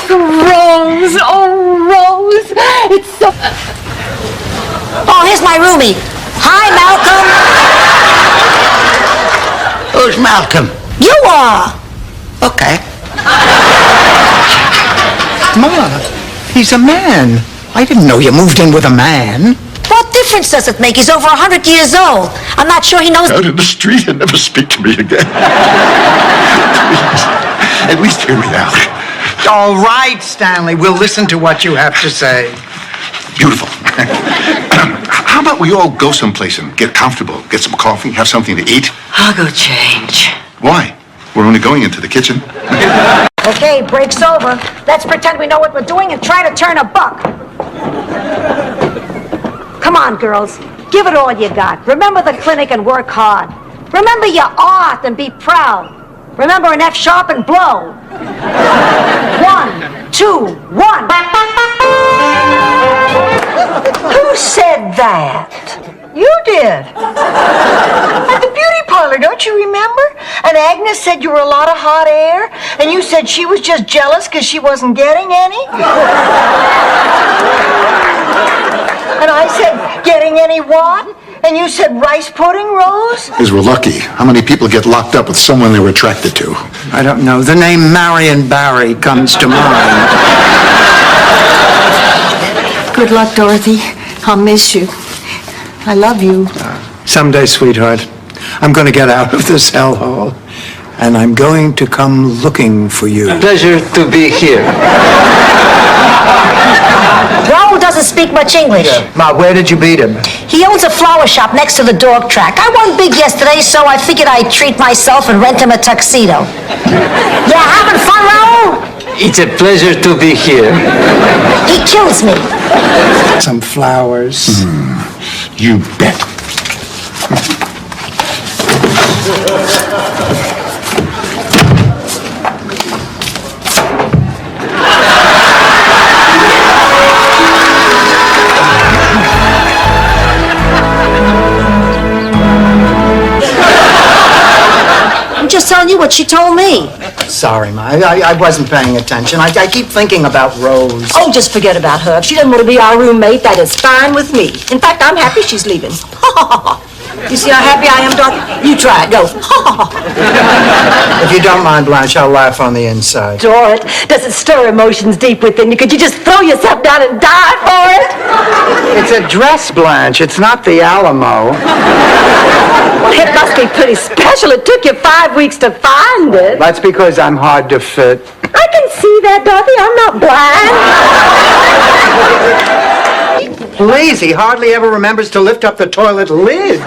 [SPEAKER 1] Rose, oh, Rose. It's so...
[SPEAKER 5] my roomie. Hi, Malcolm.
[SPEAKER 19] Who's Malcolm?
[SPEAKER 5] You are.
[SPEAKER 19] Okay.
[SPEAKER 4] Ma, he's a man. I didn't know you moved in with a man.
[SPEAKER 5] What difference does it make? He's over 100 years old. I'm not sure he knows...
[SPEAKER 12] Out in the street and never speak to me again. Please, at least hear me out.
[SPEAKER 4] All right, Stanley, we'll listen to what you have to say.
[SPEAKER 12] Beautiful. How about we all go someplace and get comfortable, get some coffee, have something to eat?
[SPEAKER 1] I'll go change.
[SPEAKER 12] Why? We're only going into the kitchen.
[SPEAKER 5] Okay, break's over. Let's pretend we know what we're doing and try to turn a buck. Come on, girls. Give it all you got. Remember the clinic and work hard. Remember your art and be proud. Remember an F sharp and blow. 1, 2, 1.
[SPEAKER 11] Who said that? You did. At the beauty parlor, don't you remember? And Agnes said you were a lot of hot air, and you said she was just jealous because she wasn't getting any? And I said, getting any what? And you said rice pudding, Rose?
[SPEAKER 12] Because we're lucky. How many people get locked up with someone they were attracted to?
[SPEAKER 4] I don't know. The name Marion Barry comes to mind.
[SPEAKER 11] Good luck, Dorothy. I'll miss you. I love you.
[SPEAKER 4] Someday, sweetheart, I'm going to get out of this hellhole, and I'm going to come looking for you.
[SPEAKER 7] Pleasure to be here.
[SPEAKER 5] Raoul doesn't speak much English.
[SPEAKER 4] Ma, where did you meet him?
[SPEAKER 5] He owns a flower shop next to the dog track. I won big yesterday, so I figured I'd treat myself and rent him a tuxedo. Yeah, having fun, Raoul?
[SPEAKER 7] It's a pleasure to be here.
[SPEAKER 5] He kills me.
[SPEAKER 4] Some flowers.
[SPEAKER 12] You bet.
[SPEAKER 5] I'm just telling you what she told me.
[SPEAKER 4] Sorry, Ma. I wasn't paying attention. I keep thinking about Rose.
[SPEAKER 1] Oh, just forget about her. If she doesn't want to be our roommate, that is fine with me. In fact, I'm happy she's leaving. You see how happy I am, Dorothy? You try it. Go.
[SPEAKER 4] If you don't mind, Blanche, I'll laugh on the inside.
[SPEAKER 1] Dorrit, does it stir emotions deep within you? Could you just throw yourself down and die for it?
[SPEAKER 4] It's a dress, Blanche. It's not the Alamo.
[SPEAKER 1] Well, it must be pretty special. It took you 5 weeks to find it.
[SPEAKER 4] That's because I'm hard to fit.
[SPEAKER 1] I can see that, Dorothy. I'm not blind.
[SPEAKER 4] Lazy hardly ever remembers to lift up the toilet lid.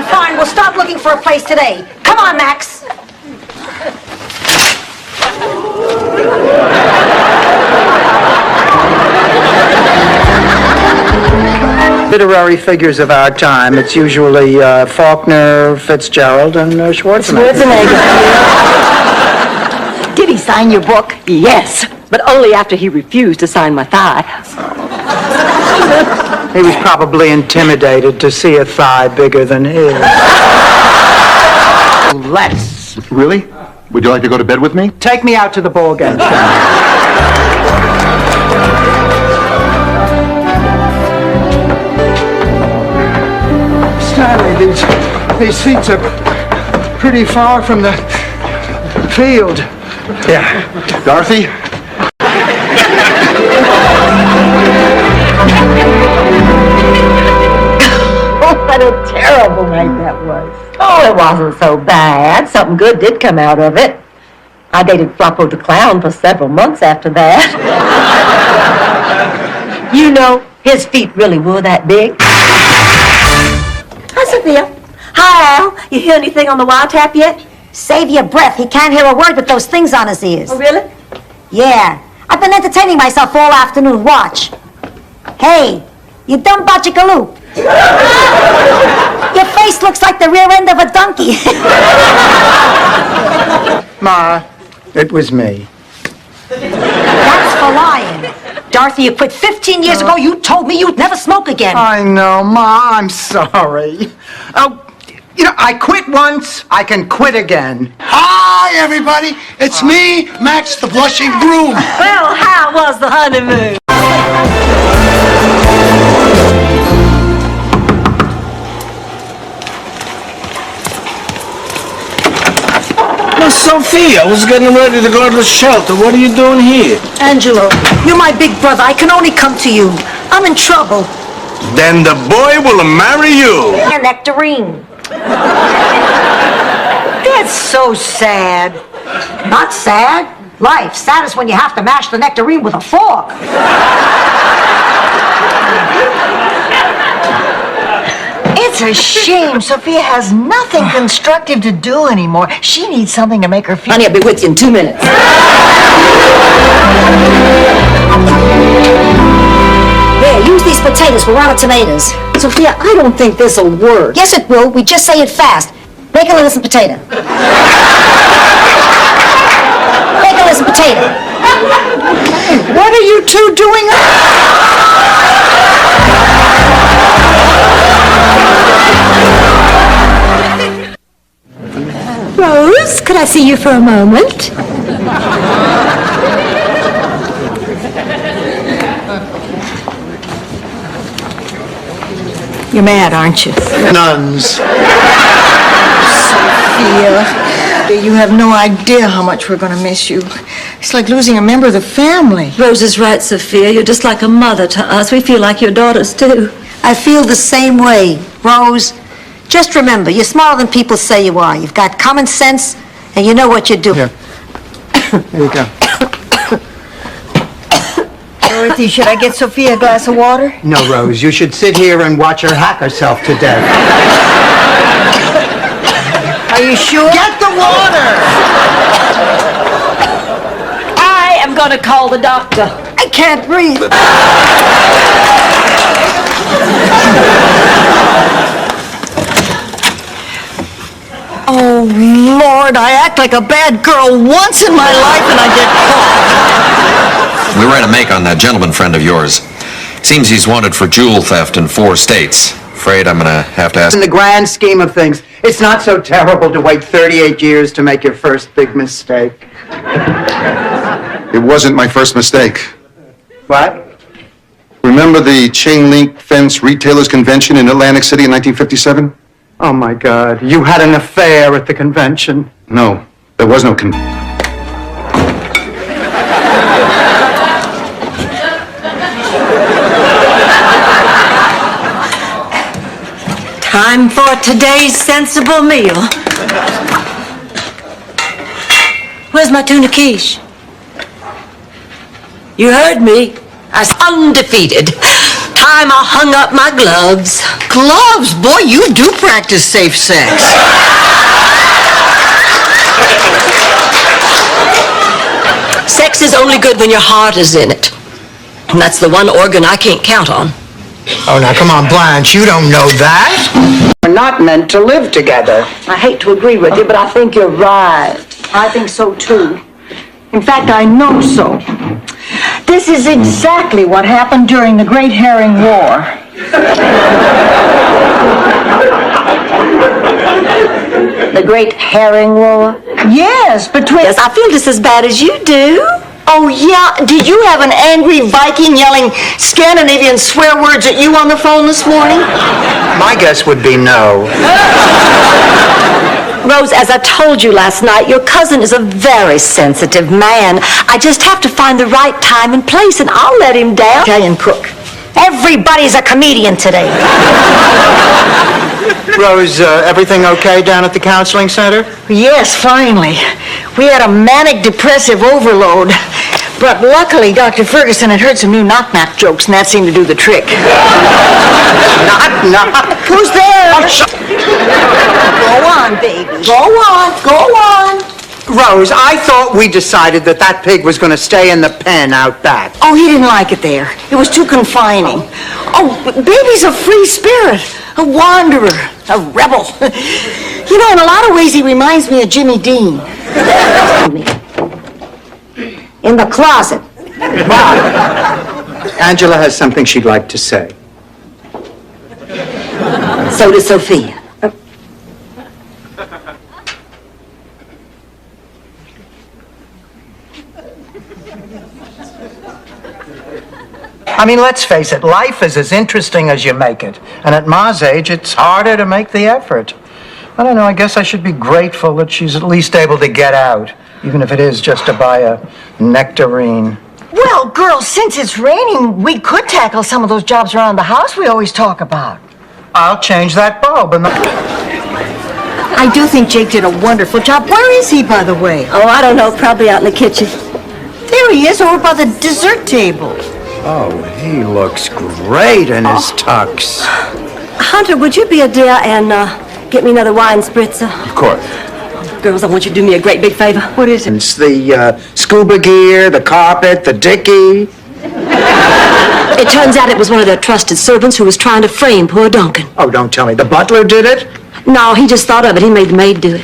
[SPEAKER 5] Fine. We'll stop looking for a place today. Come on, Max.
[SPEAKER 4] Literary figures of our time. It's usually Faulkner, Fitzgerald, and Schwarzenegger.
[SPEAKER 1] Did he sign your book? Yes, but only after he refused to sign my thigh.
[SPEAKER 4] He was probably intimidated to see a thigh bigger than his.
[SPEAKER 12] Let's. Really? Would you like to go to bed with me?
[SPEAKER 4] Take me out to the ball game. Stanley, these seats are pretty far from the field.
[SPEAKER 12] Yeah. Dorothy?
[SPEAKER 1] What a terrible night that was. Oh, it wasn't so bad. Something good did come out of it. I dated Floppo the Clown for several months after that. You know, his feet really were that big. Hi, Sophia. Hi, Al. You hear anything on the wiretap yet?
[SPEAKER 5] Save your breath. He can't hear a word with those things on his ears.
[SPEAKER 1] Oh, really?
[SPEAKER 5] Yeah. I've been entertaining myself all afternoon. Watch. Hey, you dumb bachicaloop. Your face looks like the rear end of a donkey.
[SPEAKER 4] Ma, it was me.
[SPEAKER 5] That's for lying. Dorothy, you quit 15 years ago. You told me you'd never smoke again.
[SPEAKER 4] I know, Ma. I'm sorry. Oh, you know, I quit once. I can quit again.
[SPEAKER 2] Hi, everybody. It's me, Max the Blushing Groom.
[SPEAKER 1] Well, how was the honeymoon?
[SPEAKER 2] Sophia, I was getting ready to go to the shelter. What are you doing here?
[SPEAKER 5] Angelo, you're my big brother. I can only come to you. I'm in trouble.
[SPEAKER 2] Then the boy will marry you.
[SPEAKER 5] And nectarine. That's so sad. Not sad. Life. Sad is when you have to mash the nectarine with a fork. It's a shame. Sophia has nothing constructive to do anymore. She needs something to make her feel...
[SPEAKER 1] Honey, I'll be with you in 2 minutes.
[SPEAKER 5] There, use these potatoes for raw tomatoes. Sophia, I don't think this'll work. Yes, it will. We just say it fast. Make a little potato. Make a little potato.
[SPEAKER 4] What are you two doing?
[SPEAKER 21] Rose, could I see you for a moment?
[SPEAKER 5] You're mad, aren't you?
[SPEAKER 4] Nuns.
[SPEAKER 11] Sophia, you have no idea how much we're going to miss you. It's like losing a member of the family.
[SPEAKER 1] Rose is right, Sophia. You're just like a mother to us. We feel like your daughters, too.
[SPEAKER 5] I feel the same way. Rose, just remember, you're smarter than people say you are. You've got common sense, and you know what you're doing.
[SPEAKER 4] Here. Here you go.
[SPEAKER 11] Dorothy, should I get Sophia a glass of water?
[SPEAKER 4] No, Rose, you should sit here and watch her hack herself to death.
[SPEAKER 11] Are you sure?
[SPEAKER 4] Get the water!
[SPEAKER 1] I am going to call the doctor.
[SPEAKER 11] I can't breathe. Oh, Lord, I act like a bad girl once in my life and I get caught.
[SPEAKER 6] We ran a make on that gentleman friend of yours. Seems he's wanted for jewel theft in 4 states. Afraid I'm gonna have to ask...
[SPEAKER 4] In the grand scheme of things, it's not so terrible to wait 38 years to make your first big mistake.
[SPEAKER 12] It wasn't my first mistake.
[SPEAKER 4] What?
[SPEAKER 12] Remember the chain link fence retailers convention in Atlantic City in 1957?
[SPEAKER 4] Oh, my God. You had an affair at the convention.
[SPEAKER 12] No, there was no
[SPEAKER 1] Time for today's sensible meal. Where's my tuna quiche? You heard me. I was undefeated. Time I hung up my gloves.
[SPEAKER 11] Gloves? Boy, you do practice safe sex.
[SPEAKER 1] Sex is only good when your heart is in it. And that's the one organ I can't count on.
[SPEAKER 4] Oh, now, come on, Blanche, you don't know that. We're not meant to live together.
[SPEAKER 11] I hate to agree with you, but I think you're right. I think so, too. In fact, I know so. This is exactly what happened during the Great Herring War.
[SPEAKER 1] The Great Herring War?
[SPEAKER 11] Yes, between...
[SPEAKER 1] Yes, I feel just as bad as you do.
[SPEAKER 11] Oh, yeah? Did you have an angry Viking yelling Scandinavian swear words at you on the phone this morning?
[SPEAKER 4] My guess would be no.
[SPEAKER 1] Rose, as I told you last night, your cousin is a very sensitive man. I just have to find the right time and place, and I'll let him down.
[SPEAKER 11] Italian cook.
[SPEAKER 5] Everybody's a comedian today.
[SPEAKER 4] Rose, everything okay down at the counseling center?
[SPEAKER 11] Yes, finally. We had a manic depressive overload. But luckily, Dr. Ferguson had heard some new knock-knock jokes, and that seemed to do the trick.
[SPEAKER 4] Knock-knock?
[SPEAKER 11] Who's there? Go on, baby. Go on. Go on.
[SPEAKER 4] Rose, I thought we decided that pig was going to stay in the pen out back.
[SPEAKER 11] Oh, he didn't like it there. It was too confining. Oh, baby's a free spirit, a wanderer, a rebel. You know, in a lot of ways, he reminds me of Jimmy Dean.
[SPEAKER 5] In the closet.
[SPEAKER 4] Angela has something she'd like to say.
[SPEAKER 1] So does Sophia.
[SPEAKER 4] I mean, let's face it, life is as interesting as you make it. And at Ma's age, it's harder to make the effort. I don't know, I guess I should be grateful that she's at least able to get out, even if it is just to buy a nectarine.
[SPEAKER 11] Well, girls, since it's raining, we could tackle some of those jobs around the house we always talk about.
[SPEAKER 4] I'll change that bulb and
[SPEAKER 11] I do think Jake did a wonderful job. Where is he, by the way?
[SPEAKER 1] Oh, I don't know. Probably out in the kitchen.
[SPEAKER 11] There he is, over by the dessert table.
[SPEAKER 7] Oh, he looks great in his tux.
[SPEAKER 1] Hunter, would you be a dear and get me another wine spritzer?
[SPEAKER 13] Of course.
[SPEAKER 1] Girls, I want you to do me a great big favor.
[SPEAKER 11] What is it?
[SPEAKER 7] It's the scuba gear, the carpet, the dicky.
[SPEAKER 1] It turns out it was one of their trusted servants who was trying to frame poor Duncan.
[SPEAKER 7] Oh, don't tell me. The butler did it?
[SPEAKER 1] No, he just thought of it. He made the maid do it.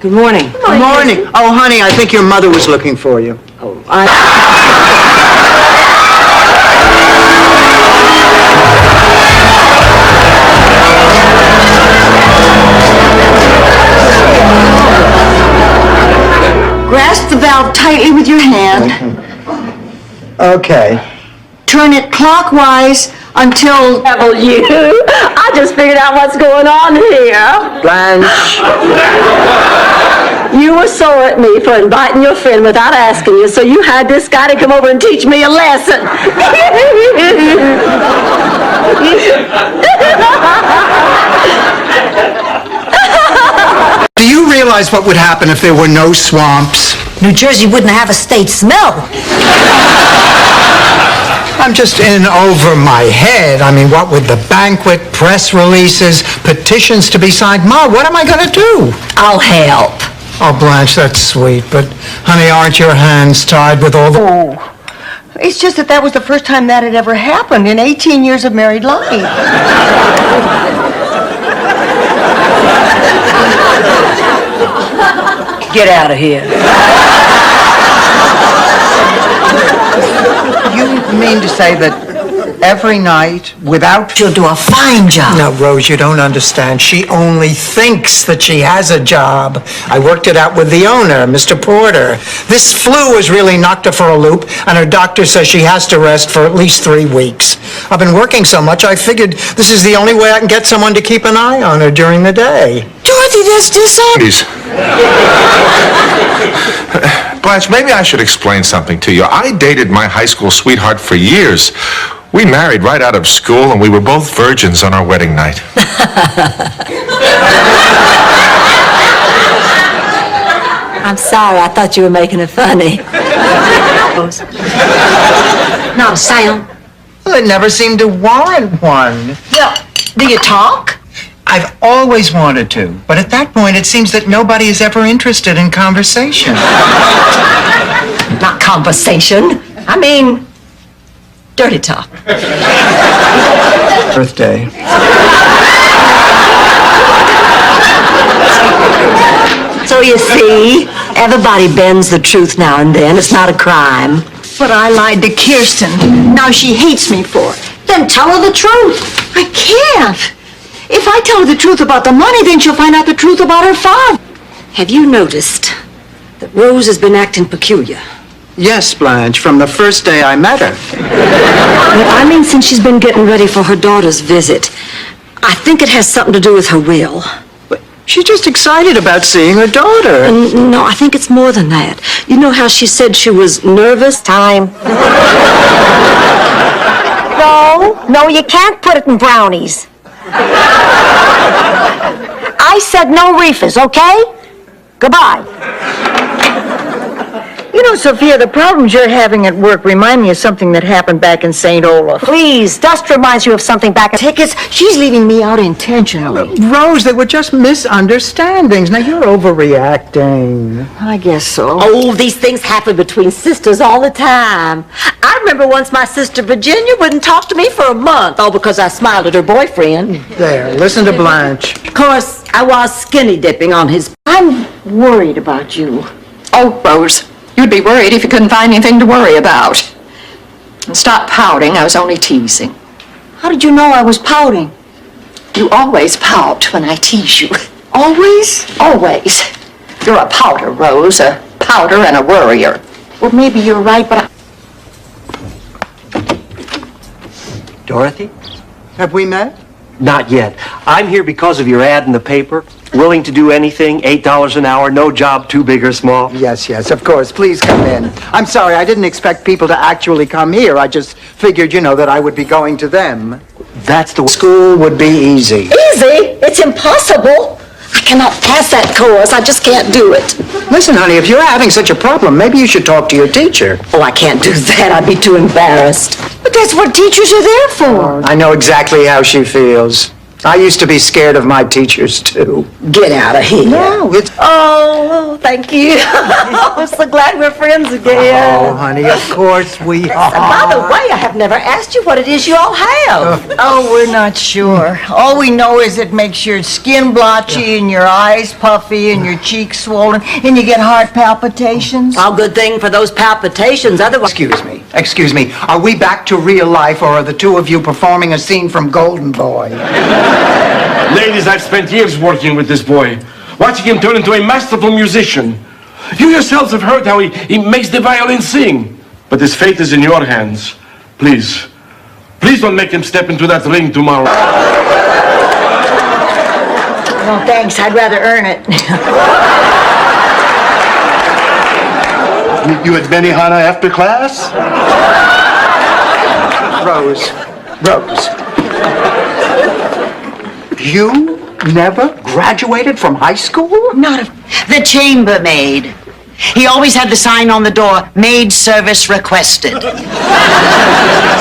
[SPEAKER 1] Good morning.
[SPEAKER 7] Good morning. Oh, honey, I think your mother was looking for you.
[SPEAKER 1] Oh,
[SPEAKER 11] Grasp the valve tightly with your hand.
[SPEAKER 7] Okay.
[SPEAKER 11] Turn it clockwise until...
[SPEAKER 1] Devil you! I just figured out what's going on here.
[SPEAKER 7] Blanche.
[SPEAKER 1] You were sore at me for inviting your friend without asking you, so you had this guy to come over and teach me a lesson.
[SPEAKER 4] Do you realize what would happen if there were no swamps?
[SPEAKER 5] New Jersey wouldn't have a state smell.
[SPEAKER 4] I'm just in over my head. I mean, what with the banquet, press releases, petitions to be signed? Ma, what am I going to do?
[SPEAKER 1] I'll help.
[SPEAKER 4] Oh, Blanche, that's sweet, but honey, aren't your hands tied with all the...
[SPEAKER 11] Oh, it's just that was the first time that had ever happened in 18 years of married life.
[SPEAKER 1] Get out of here.
[SPEAKER 4] You mean to say that every night, without...
[SPEAKER 5] She'll do a fine job.
[SPEAKER 4] No, Rose, you don't understand. She only thinks that she has a job. I worked it out with the owner, Mr. Porter. This flu has really knocked her for a loop, and her doctor says she has to rest for at least 3 weeks. I've been working so much, I figured this is the only way I can get someone to keep an eye on her during the day.
[SPEAKER 11] Dorothy, that's dishonest.
[SPEAKER 12] Blanche, maybe I should explain something to you. I dated my high school sweetheart for years. We married right out of school, and we were both virgins on our wedding night.
[SPEAKER 1] I'm sorry. I thought you were making it funny. Not a sound.
[SPEAKER 4] Well, it never seemed to warrant one.
[SPEAKER 11] Yeah. Do you talk?
[SPEAKER 4] I've always wanted to, but at that point, it seems that nobody is ever interested in conversation.
[SPEAKER 1] Not conversation. I mean, dirty talk.
[SPEAKER 4] Birthday.
[SPEAKER 1] So you see, everybody bends the truth now and then. It's not a crime.
[SPEAKER 11] But I lied to Kirsten. Now she hates me for it. Then tell her the truth. I can't. If I tell her the truth about the money, then she'll find out the truth about her father.
[SPEAKER 1] Have you noticed that Rose has been acting peculiar?
[SPEAKER 4] Yes, Blanche, from the first day I met her.
[SPEAKER 1] But I mean since she's been getting ready for her daughter's visit. I think it has something to do with her will.
[SPEAKER 4] But she's just excited about seeing her daughter.
[SPEAKER 1] No, I think it's more than that. You know how she said she was nervous?
[SPEAKER 5] Time. No, you can't put it in brownies. I said no reefers, okay? Goodbye.
[SPEAKER 11] You know, Sophia, the problems you're having at work remind me of something that happened back in St. Olaf.
[SPEAKER 5] Please, Dust reminds you of something back at...
[SPEAKER 11] Tickets, she's leaving me out intentionally.
[SPEAKER 4] Rose, they were just misunderstandings. Now, you're overreacting.
[SPEAKER 11] I guess so.
[SPEAKER 1] Oh, these things happen between sisters all the time. I remember once my sister Virginia wouldn't talk to me for a month, all because I smiled at her boyfriend.
[SPEAKER 4] There, listen to Blanche.
[SPEAKER 1] Of course, I was skinny dipping on his...
[SPEAKER 11] I'm worried about you.
[SPEAKER 17] Oh, Rose, you'd be worried if you couldn't find anything to worry about. And stop pouting, I was only teasing.
[SPEAKER 11] How did you know I was pouting?
[SPEAKER 17] You always pout when I tease you.
[SPEAKER 11] Always?
[SPEAKER 17] Always. You're a pouter, Rose, a pouter and a worrier.
[SPEAKER 11] Well, maybe you're right, but
[SPEAKER 4] Dorothy, have we met?
[SPEAKER 9] Not yet. I'm here because of your ad in the paper. Willing to do anything, $8 an hour, no job too big or small.
[SPEAKER 4] Yes, yes, of course. Please come in. I'm sorry, I didn't expect people to actually come here. I just figured, that I would be going to them.
[SPEAKER 9] That's the...
[SPEAKER 4] School would be easy.
[SPEAKER 1] Easy? It's impossible. I cannot pass that course. I just can't do it.
[SPEAKER 4] Listen, honey, if you're having such a problem, maybe you should talk to your teacher.
[SPEAKER 1] Oh, I can't do that. I'd be too embarrassed. But that's what teachers are there for.
[SPEAKER 4] I know exactly how she feels. I used to be scared of my teachers, too.
[SPEAKER 1] Get out of here.
[SPEAKER 4] No, it's...
[SPEAKER 1] Oh, thank you. I'm so glad we're friends again.
[SPEAKER 4] Oh, honey, of course we are.
[SPEAKER 1] By the way, I have never asked you what it is you all have.
[SPEAKER 11] Oh, we're not sure. All we know is it makes your skin blotchy and your eyes puffy and your cheeks swollen and you get heart palpitations.
[SPEAKER 1] Oh, good thing for those palpitations. Otherwise...
[SPEAKER 4] Excuse me. Are we back to real life, or are the two of you performing a scene from Golden Boy?
[SPEAKER 22] Ladies, I've spent years working with this boy, watching him turn into a masterful musician. You yourselves have heard how he makes the violin sing. But his fate is in your hands. Please don't make him step into that ring tomorrow.
[SPEAKER 11] No, thanks. I'd rather earn it.
[SPEAKER 2] You at Benihana after class?
[SPEAKER 4] Rose. You never graduated from high school?
[SPEAKER 23] The chambermaid. He always had the sign on the door, maid service requested.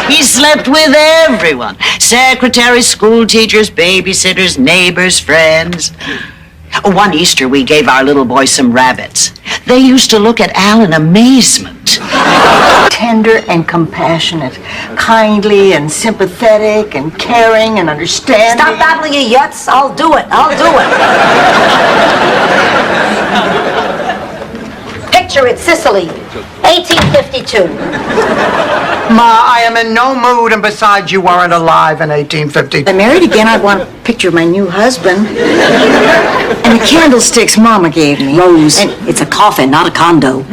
[SPEAKER 23] He slept with everyone. Secretaries, school teachers, babysitters, neighbors, friends. One Easter, we gave our little boy some rabbits. They used to look at Al in amazement.
[SPEAKER 11] Tender and compassionate, kindly and sympathetic and caring and understanding.
[SPEAKER 1] Stop babbling, you yuts. I'll do it. Picture it, Sicily, 1852.
[SPEAKER 4] Ma, I am in no mood, and besides, you weren't alive in 1850.
[SPEAKER 11] If I married again, I'd want a picture of my new husband. And the candlesticks Mama gave me.
[SPEAKER 1] Rose, it's a coffin, not a condo.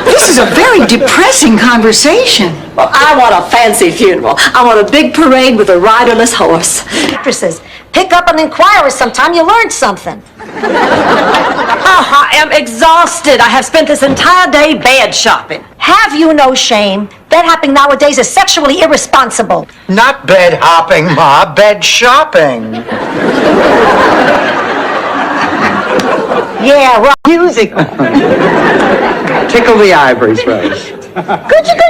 [SPEAKER 11] This is a very depressing conversation.
[SPEAKER 1] Well, I want a fancy funeral. I want a big parade with a riderless horse. Actresses, pick up an inquirer sometime. You learned something. I am exhausted. I have spent this entire day bed shopping. Have you no shame? Bed hopping nowadays is sexually irresponsible.
[SPEAKER 4] Not bed hopping, Ma, bed shopping.
[SPEAKER 11] Yeah, rock music.
[SPEAKER 7] Tickle the ivories, Rose.
[SPEAKER 11] Coochie.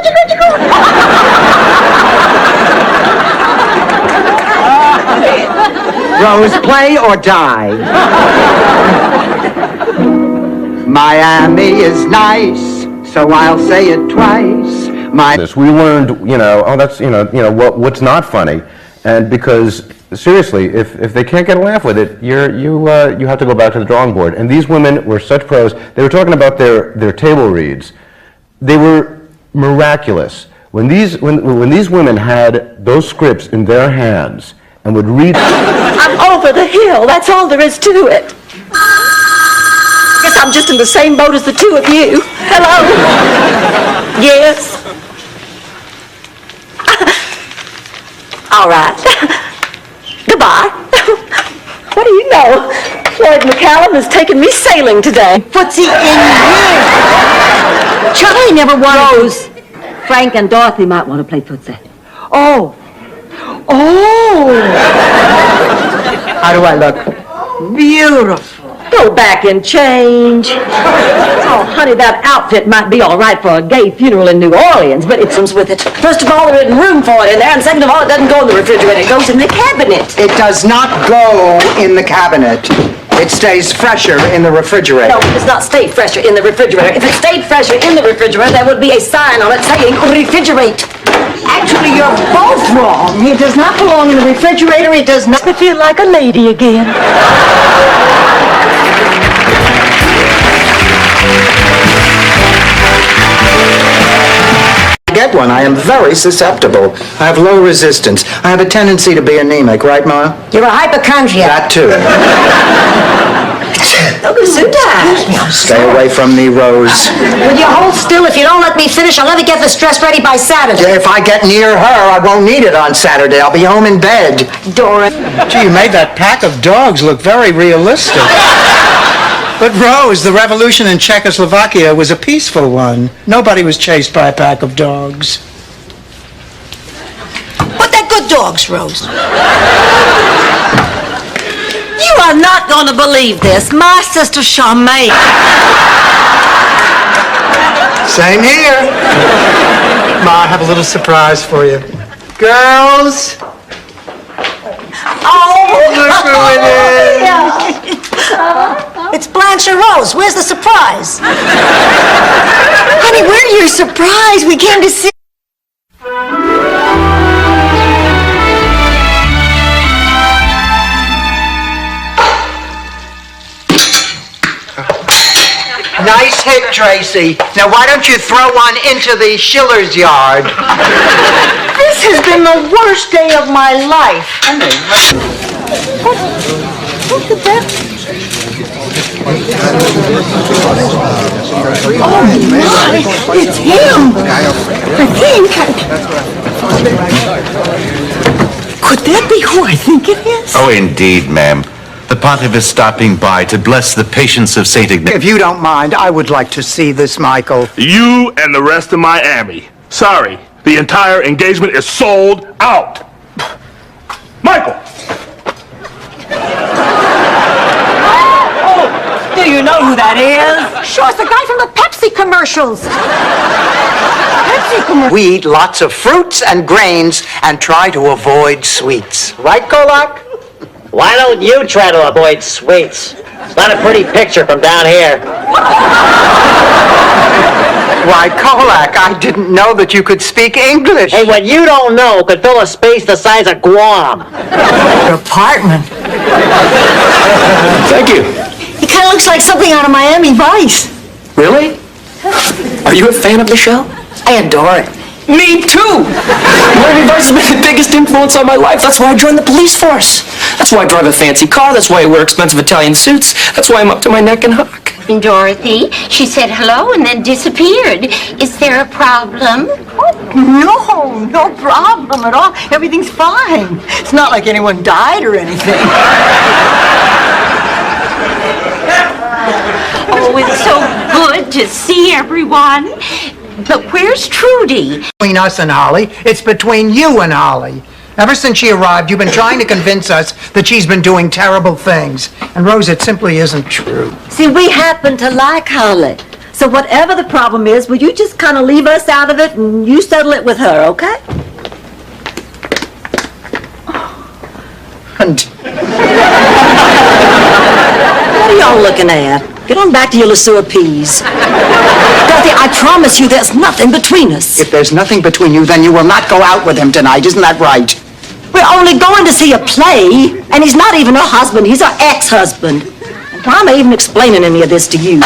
[SPEAKER 7] Rose, play or die. Miami is nice, so I'll say it twice.
[SPEAKER 16] We learned, that's, what's not funny, and because seriously, if they can't get a laugh with it, you have to go back to the drawing board. And these women were such pros. They were talking about their table reads. They were miraculous. When these women had those scripts in their hands and would read.
[SPEAKER 1] I'm over the hill. That's all there is to it. Guess I'm just in the same boat as the two of you. Hello? Yes? All right. Goodbye. What do you know? Floyd McCallum has taken me sailing today.
[SPEAKER 11] Footsie in here. Charlie never wanted.
[SPEAKER 1] Rose, Frank and Dorothy might want to play footsie.
[SPEAKER 11] Oh.
[SPEAKER 4] How do I look?
[SPEAKER 11] Beautiful.
[SPEAKER 1] Go back and change. Oh, honey, that outfit might be all right for a gay funeral in New Orleans, but it comes with it. First of all, there isn't room for it in there, and second of all, it doesn't go in the refrigerator. It goes in the cabinet.
[SPEAKER 4] It does not go in the cabinet. It stays fresher in the refrigerator.
[SPEAKER 1] No, it does not stay fresher in the refrigerator. If it stayed fresher in the refrigerator, there would be a sign on it saying, refrigerate.
[SPEAKER 11] Actually, you're both wrong. It does not belong in the refrigerator. It does not.
[SPEAKER 1] I feel like a lady again.
[SPEAKER 4] Get one. I am very susceptible. I have low resistance. I have a tendency to be anemic, right, Ma?
[SPEAKER 11] You're a hypochondriac.
[SPEAKER 4] That too.
[SPEAKER 1] Oh, Gesundheit.
[SPEAKER 11] Excuse me, I'm
[SPEAKER 7] Stay away from me, Rose.
[SPEAKER 21] Will you hold still? If you don't let me finish, I'll never get this dress ready by Saturday.
[SPEAKER 7] If I get near her, I won't need it on Saturday. I'll be home in bed.
[SPEAKER 21] Dora.
[SPEAKER 4] Gee, you made that pack of dogs look very realistic. But Rose, the revolution in Czechoslovakia was a peaceful one. Nobody was chased by a pack of dogs.
[SPEAKER 21] But they're good dogs, Rose.
[SPEAKER 1] You are not going to believe this. My sister Charmaine.
[SPEAKER 4] Same here. Ma, I have a little surprise for you. Girls.
[SPEAKER 21] Oh,
[SPEAKER 4] look who it is.
[SPEAKER 21] It's Blanche and Rose. Where's the surprise?
[SPEAKER 11] Honey, we're your surprise. We came to see.
[SPEAKER 7] Nice hit, Tracy. Now, why don't you throw one into the Schiller's yard?
[SPEAKER 11] This has been the worst day of my life. Look at that. Oh, my. It's him. I think. Could that be who I think it is?
[SPEAKER 13] Oh, indeed, ma'am. The pontiff is stopping by to bless the patience of St. Ignatius.
[SPEAKER 4] If you don't mind, I would like to see this, Michael.
[SPEAKER 22] You and the rest of Miami. Sorry, the entire engagement is sold out. Michael!
[SPEAKER 21] Do you know who that is? Sure, it's the guy from the Pepsi commercials.
[SPEAKER 7] We eat lots of fruits and grains and try to avoid sweets. Right, Kolak?
[SPEAKER 3] Why don't you try to avoid sweets? It's not a pretty picture from down here.
[SPEAKER 7] Why, Kolak, I didn't know that you could speak English.
[SPEAKER 3] Hey, what you don't know could fill a space the size of Guam.
[SPEAKER 21] Your apartment.
[SPEAKER 3] Thank you.
[SPEAKER 21] He kind of looks like something out of Miami Vice.
[SPEAKER 3] Really? Are you a fan of the show?
[SPEAKER 21] I adore it.
[SPEAKER 3] Me too! Miami Vice has been the biggest influence on my life. That's why I joined the police force. That's why I drive a fancy car. That's why I wear expensive Italian suits. That's why I'm up to my neck in hock.
[SPEAKER 14] Dorothy, she said hello and then disappeared. Is there a problem?
[SPEAKER 11] No problem at all. Everything's fine. It's not like anyone died or anything.
[SPEAKER 14] Oh, it's so good to see everyone. But where's Trudy?
[SPEAKER 4] Between us and Holly, it's between you and Holly. Ever since she arrived, you've been trying to convince us that she's been doing terrible things. And Rose, it simply isn't true.
[SPEAKER 1] See, we happen to like Holly. So whatever the problem is, will you just kind of leave us out of it and you settle it with her, okay? What are y'all looking at? Get on back to your LeSueur peas. Dorothy, I promise you there's nothing between us.
[SPEAKER 7] If there's nothing between you, then you will not go out with him tonight. Isn't that right?
[SPEAKER 1] We're only going to see a play, and he's not even her husband. He's her ex-husband. And why am I even explaining any of this to you?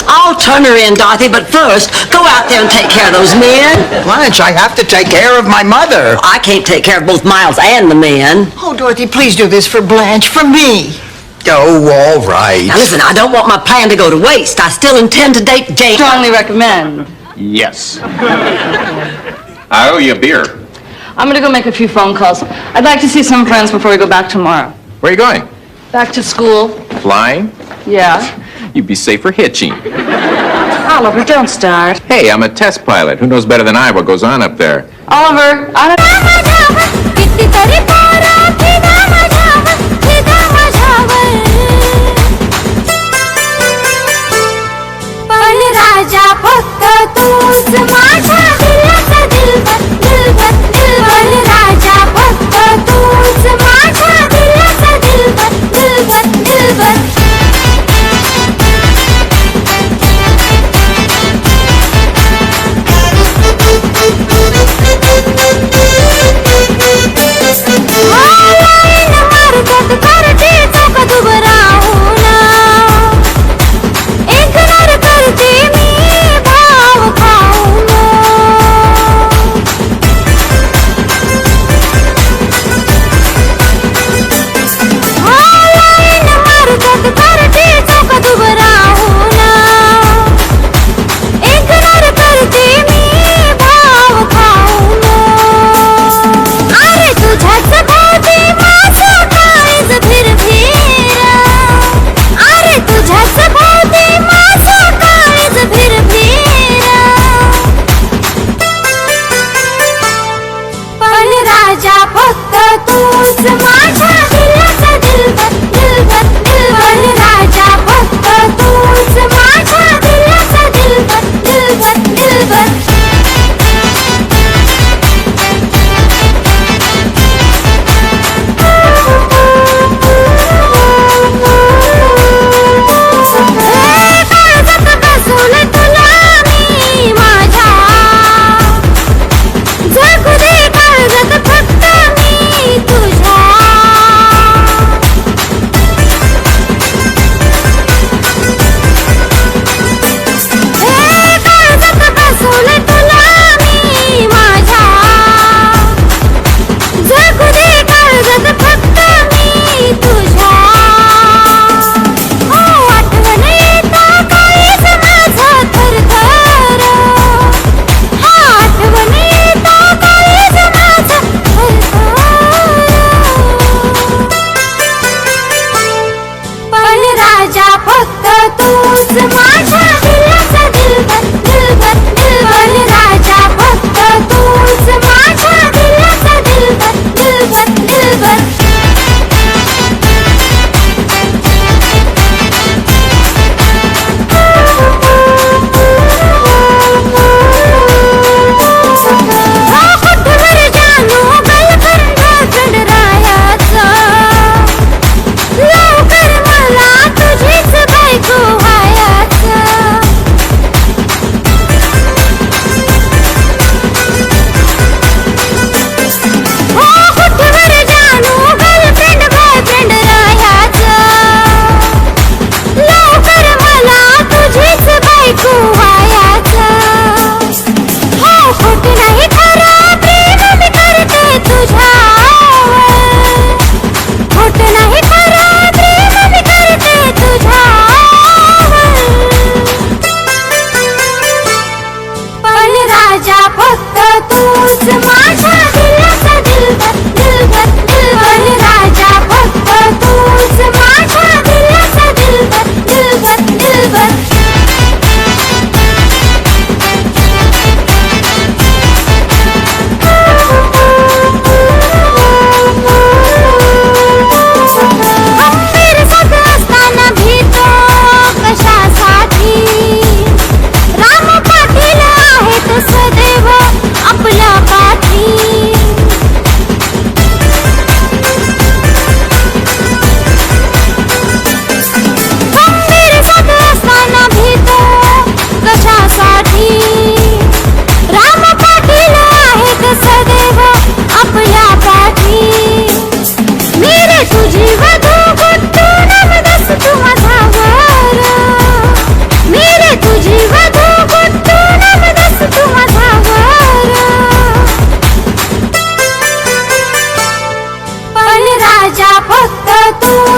[SPEAKER 1] I'll turn her in, Dorothy, but first, go out there and take care of those men.
[SPEAKER 4] Blanche, I have to take care of my mother.
[SPEAKER 1] I can't take care of both Miles and the men.
[SPEAKER 11] Oh, Dorothy, please do this for Blanche, for me.
[SPEAKER 7] Oh, all right.
[SPEAKER 1] Now listen, I don't want my plan to go to waste. I still intend to date Jane.
[SPEAKER 17] Strongly recommend.
[SPEAKER 6] Yes. I owe you a beer.
[SPEAKER 17] I'm gonna go make a few phone calls. I'd like to see some friends before we go back tomorrow.
[SPEAKER 6] Where are you going?
[SPEAKER 17] Back to school.
[SPEAKER 6] Flying?
[SPEAKER 17] Yeah.
[SPEAKER 6] You'd be safer hitching.
[SPEAKER 17] Oliver, don't start.
[SPEAKER 6] Hey, I'm a test pilot. Who knows better than I what goes on up there?
[SPEAKER 17] Oliver,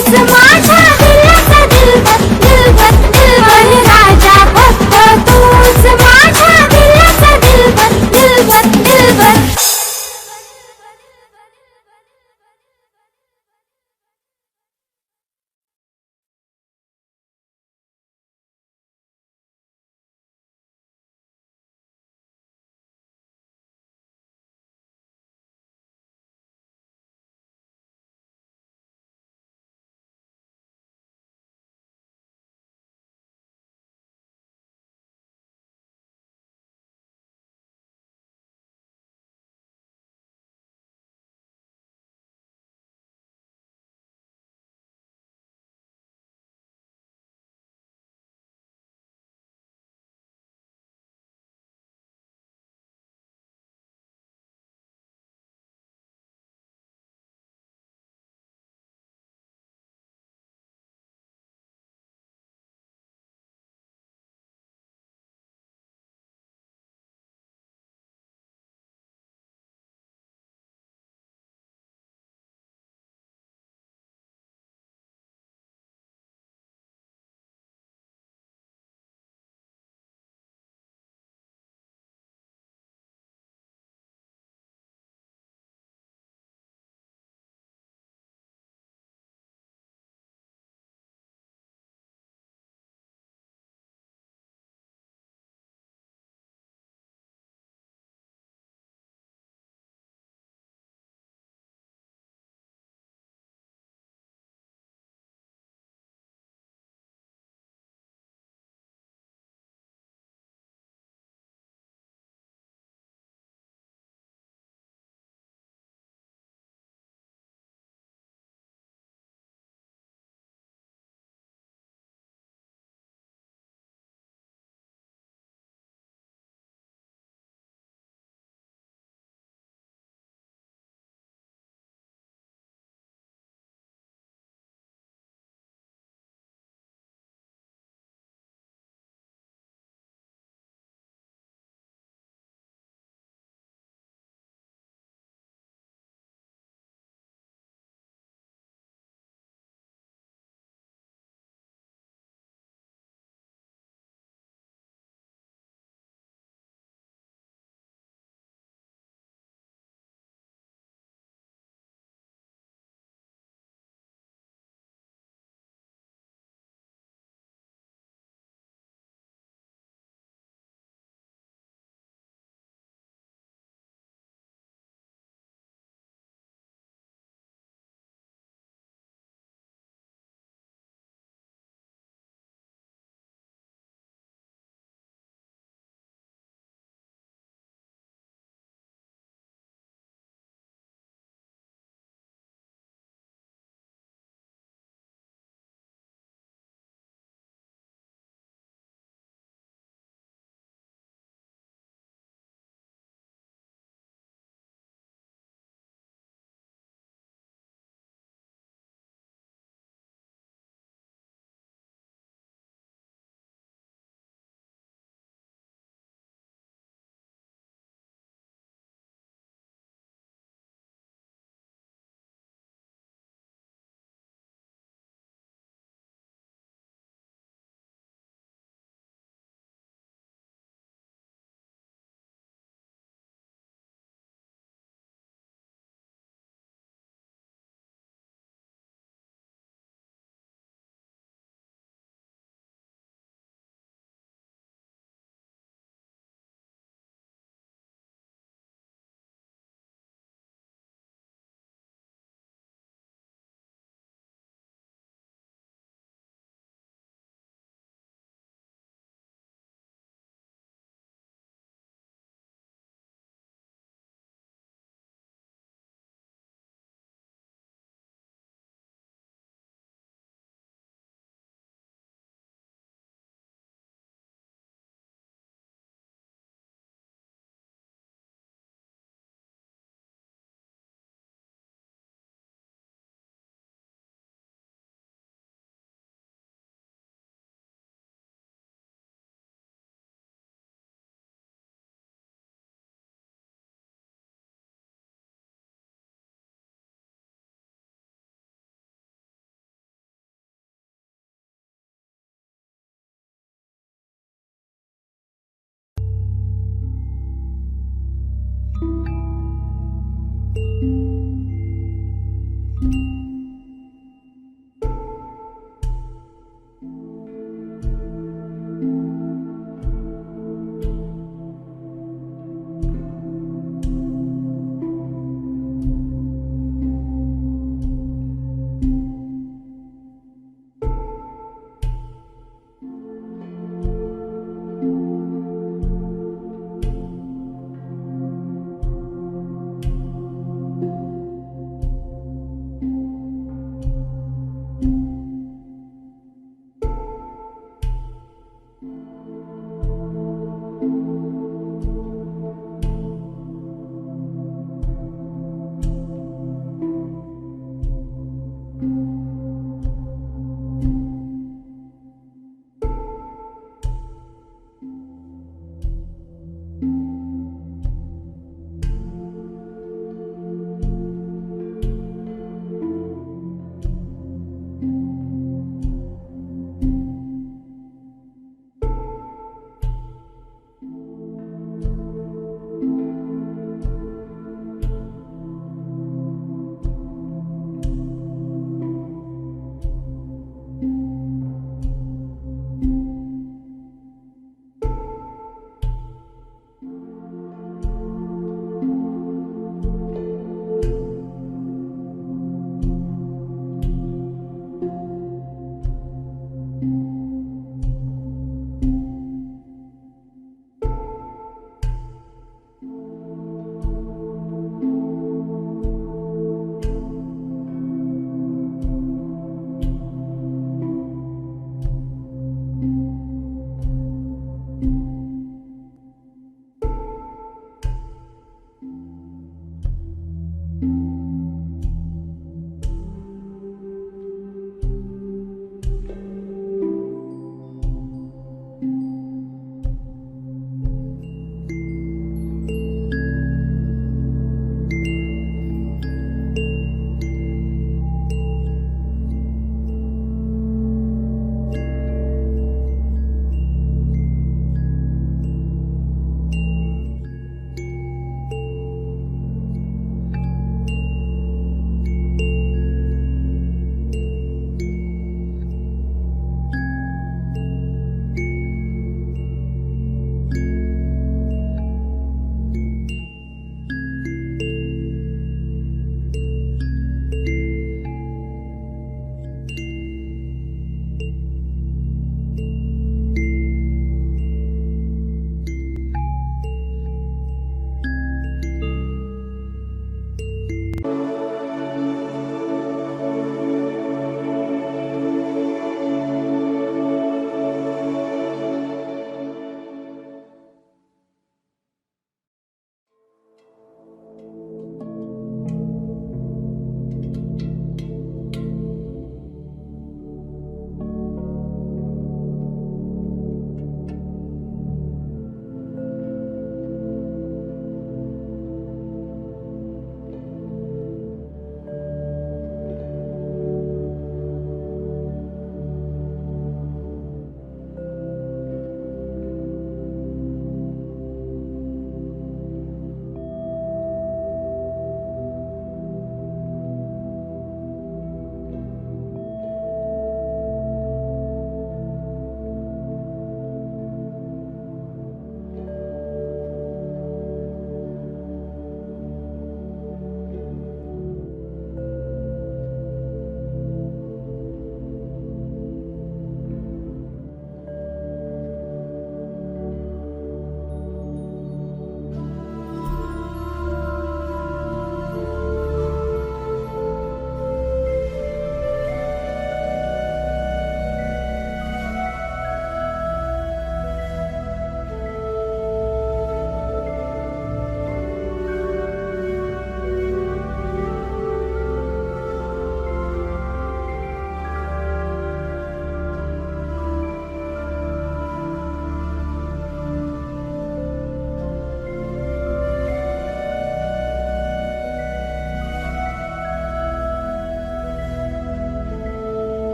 [SPEAKER 10] It's a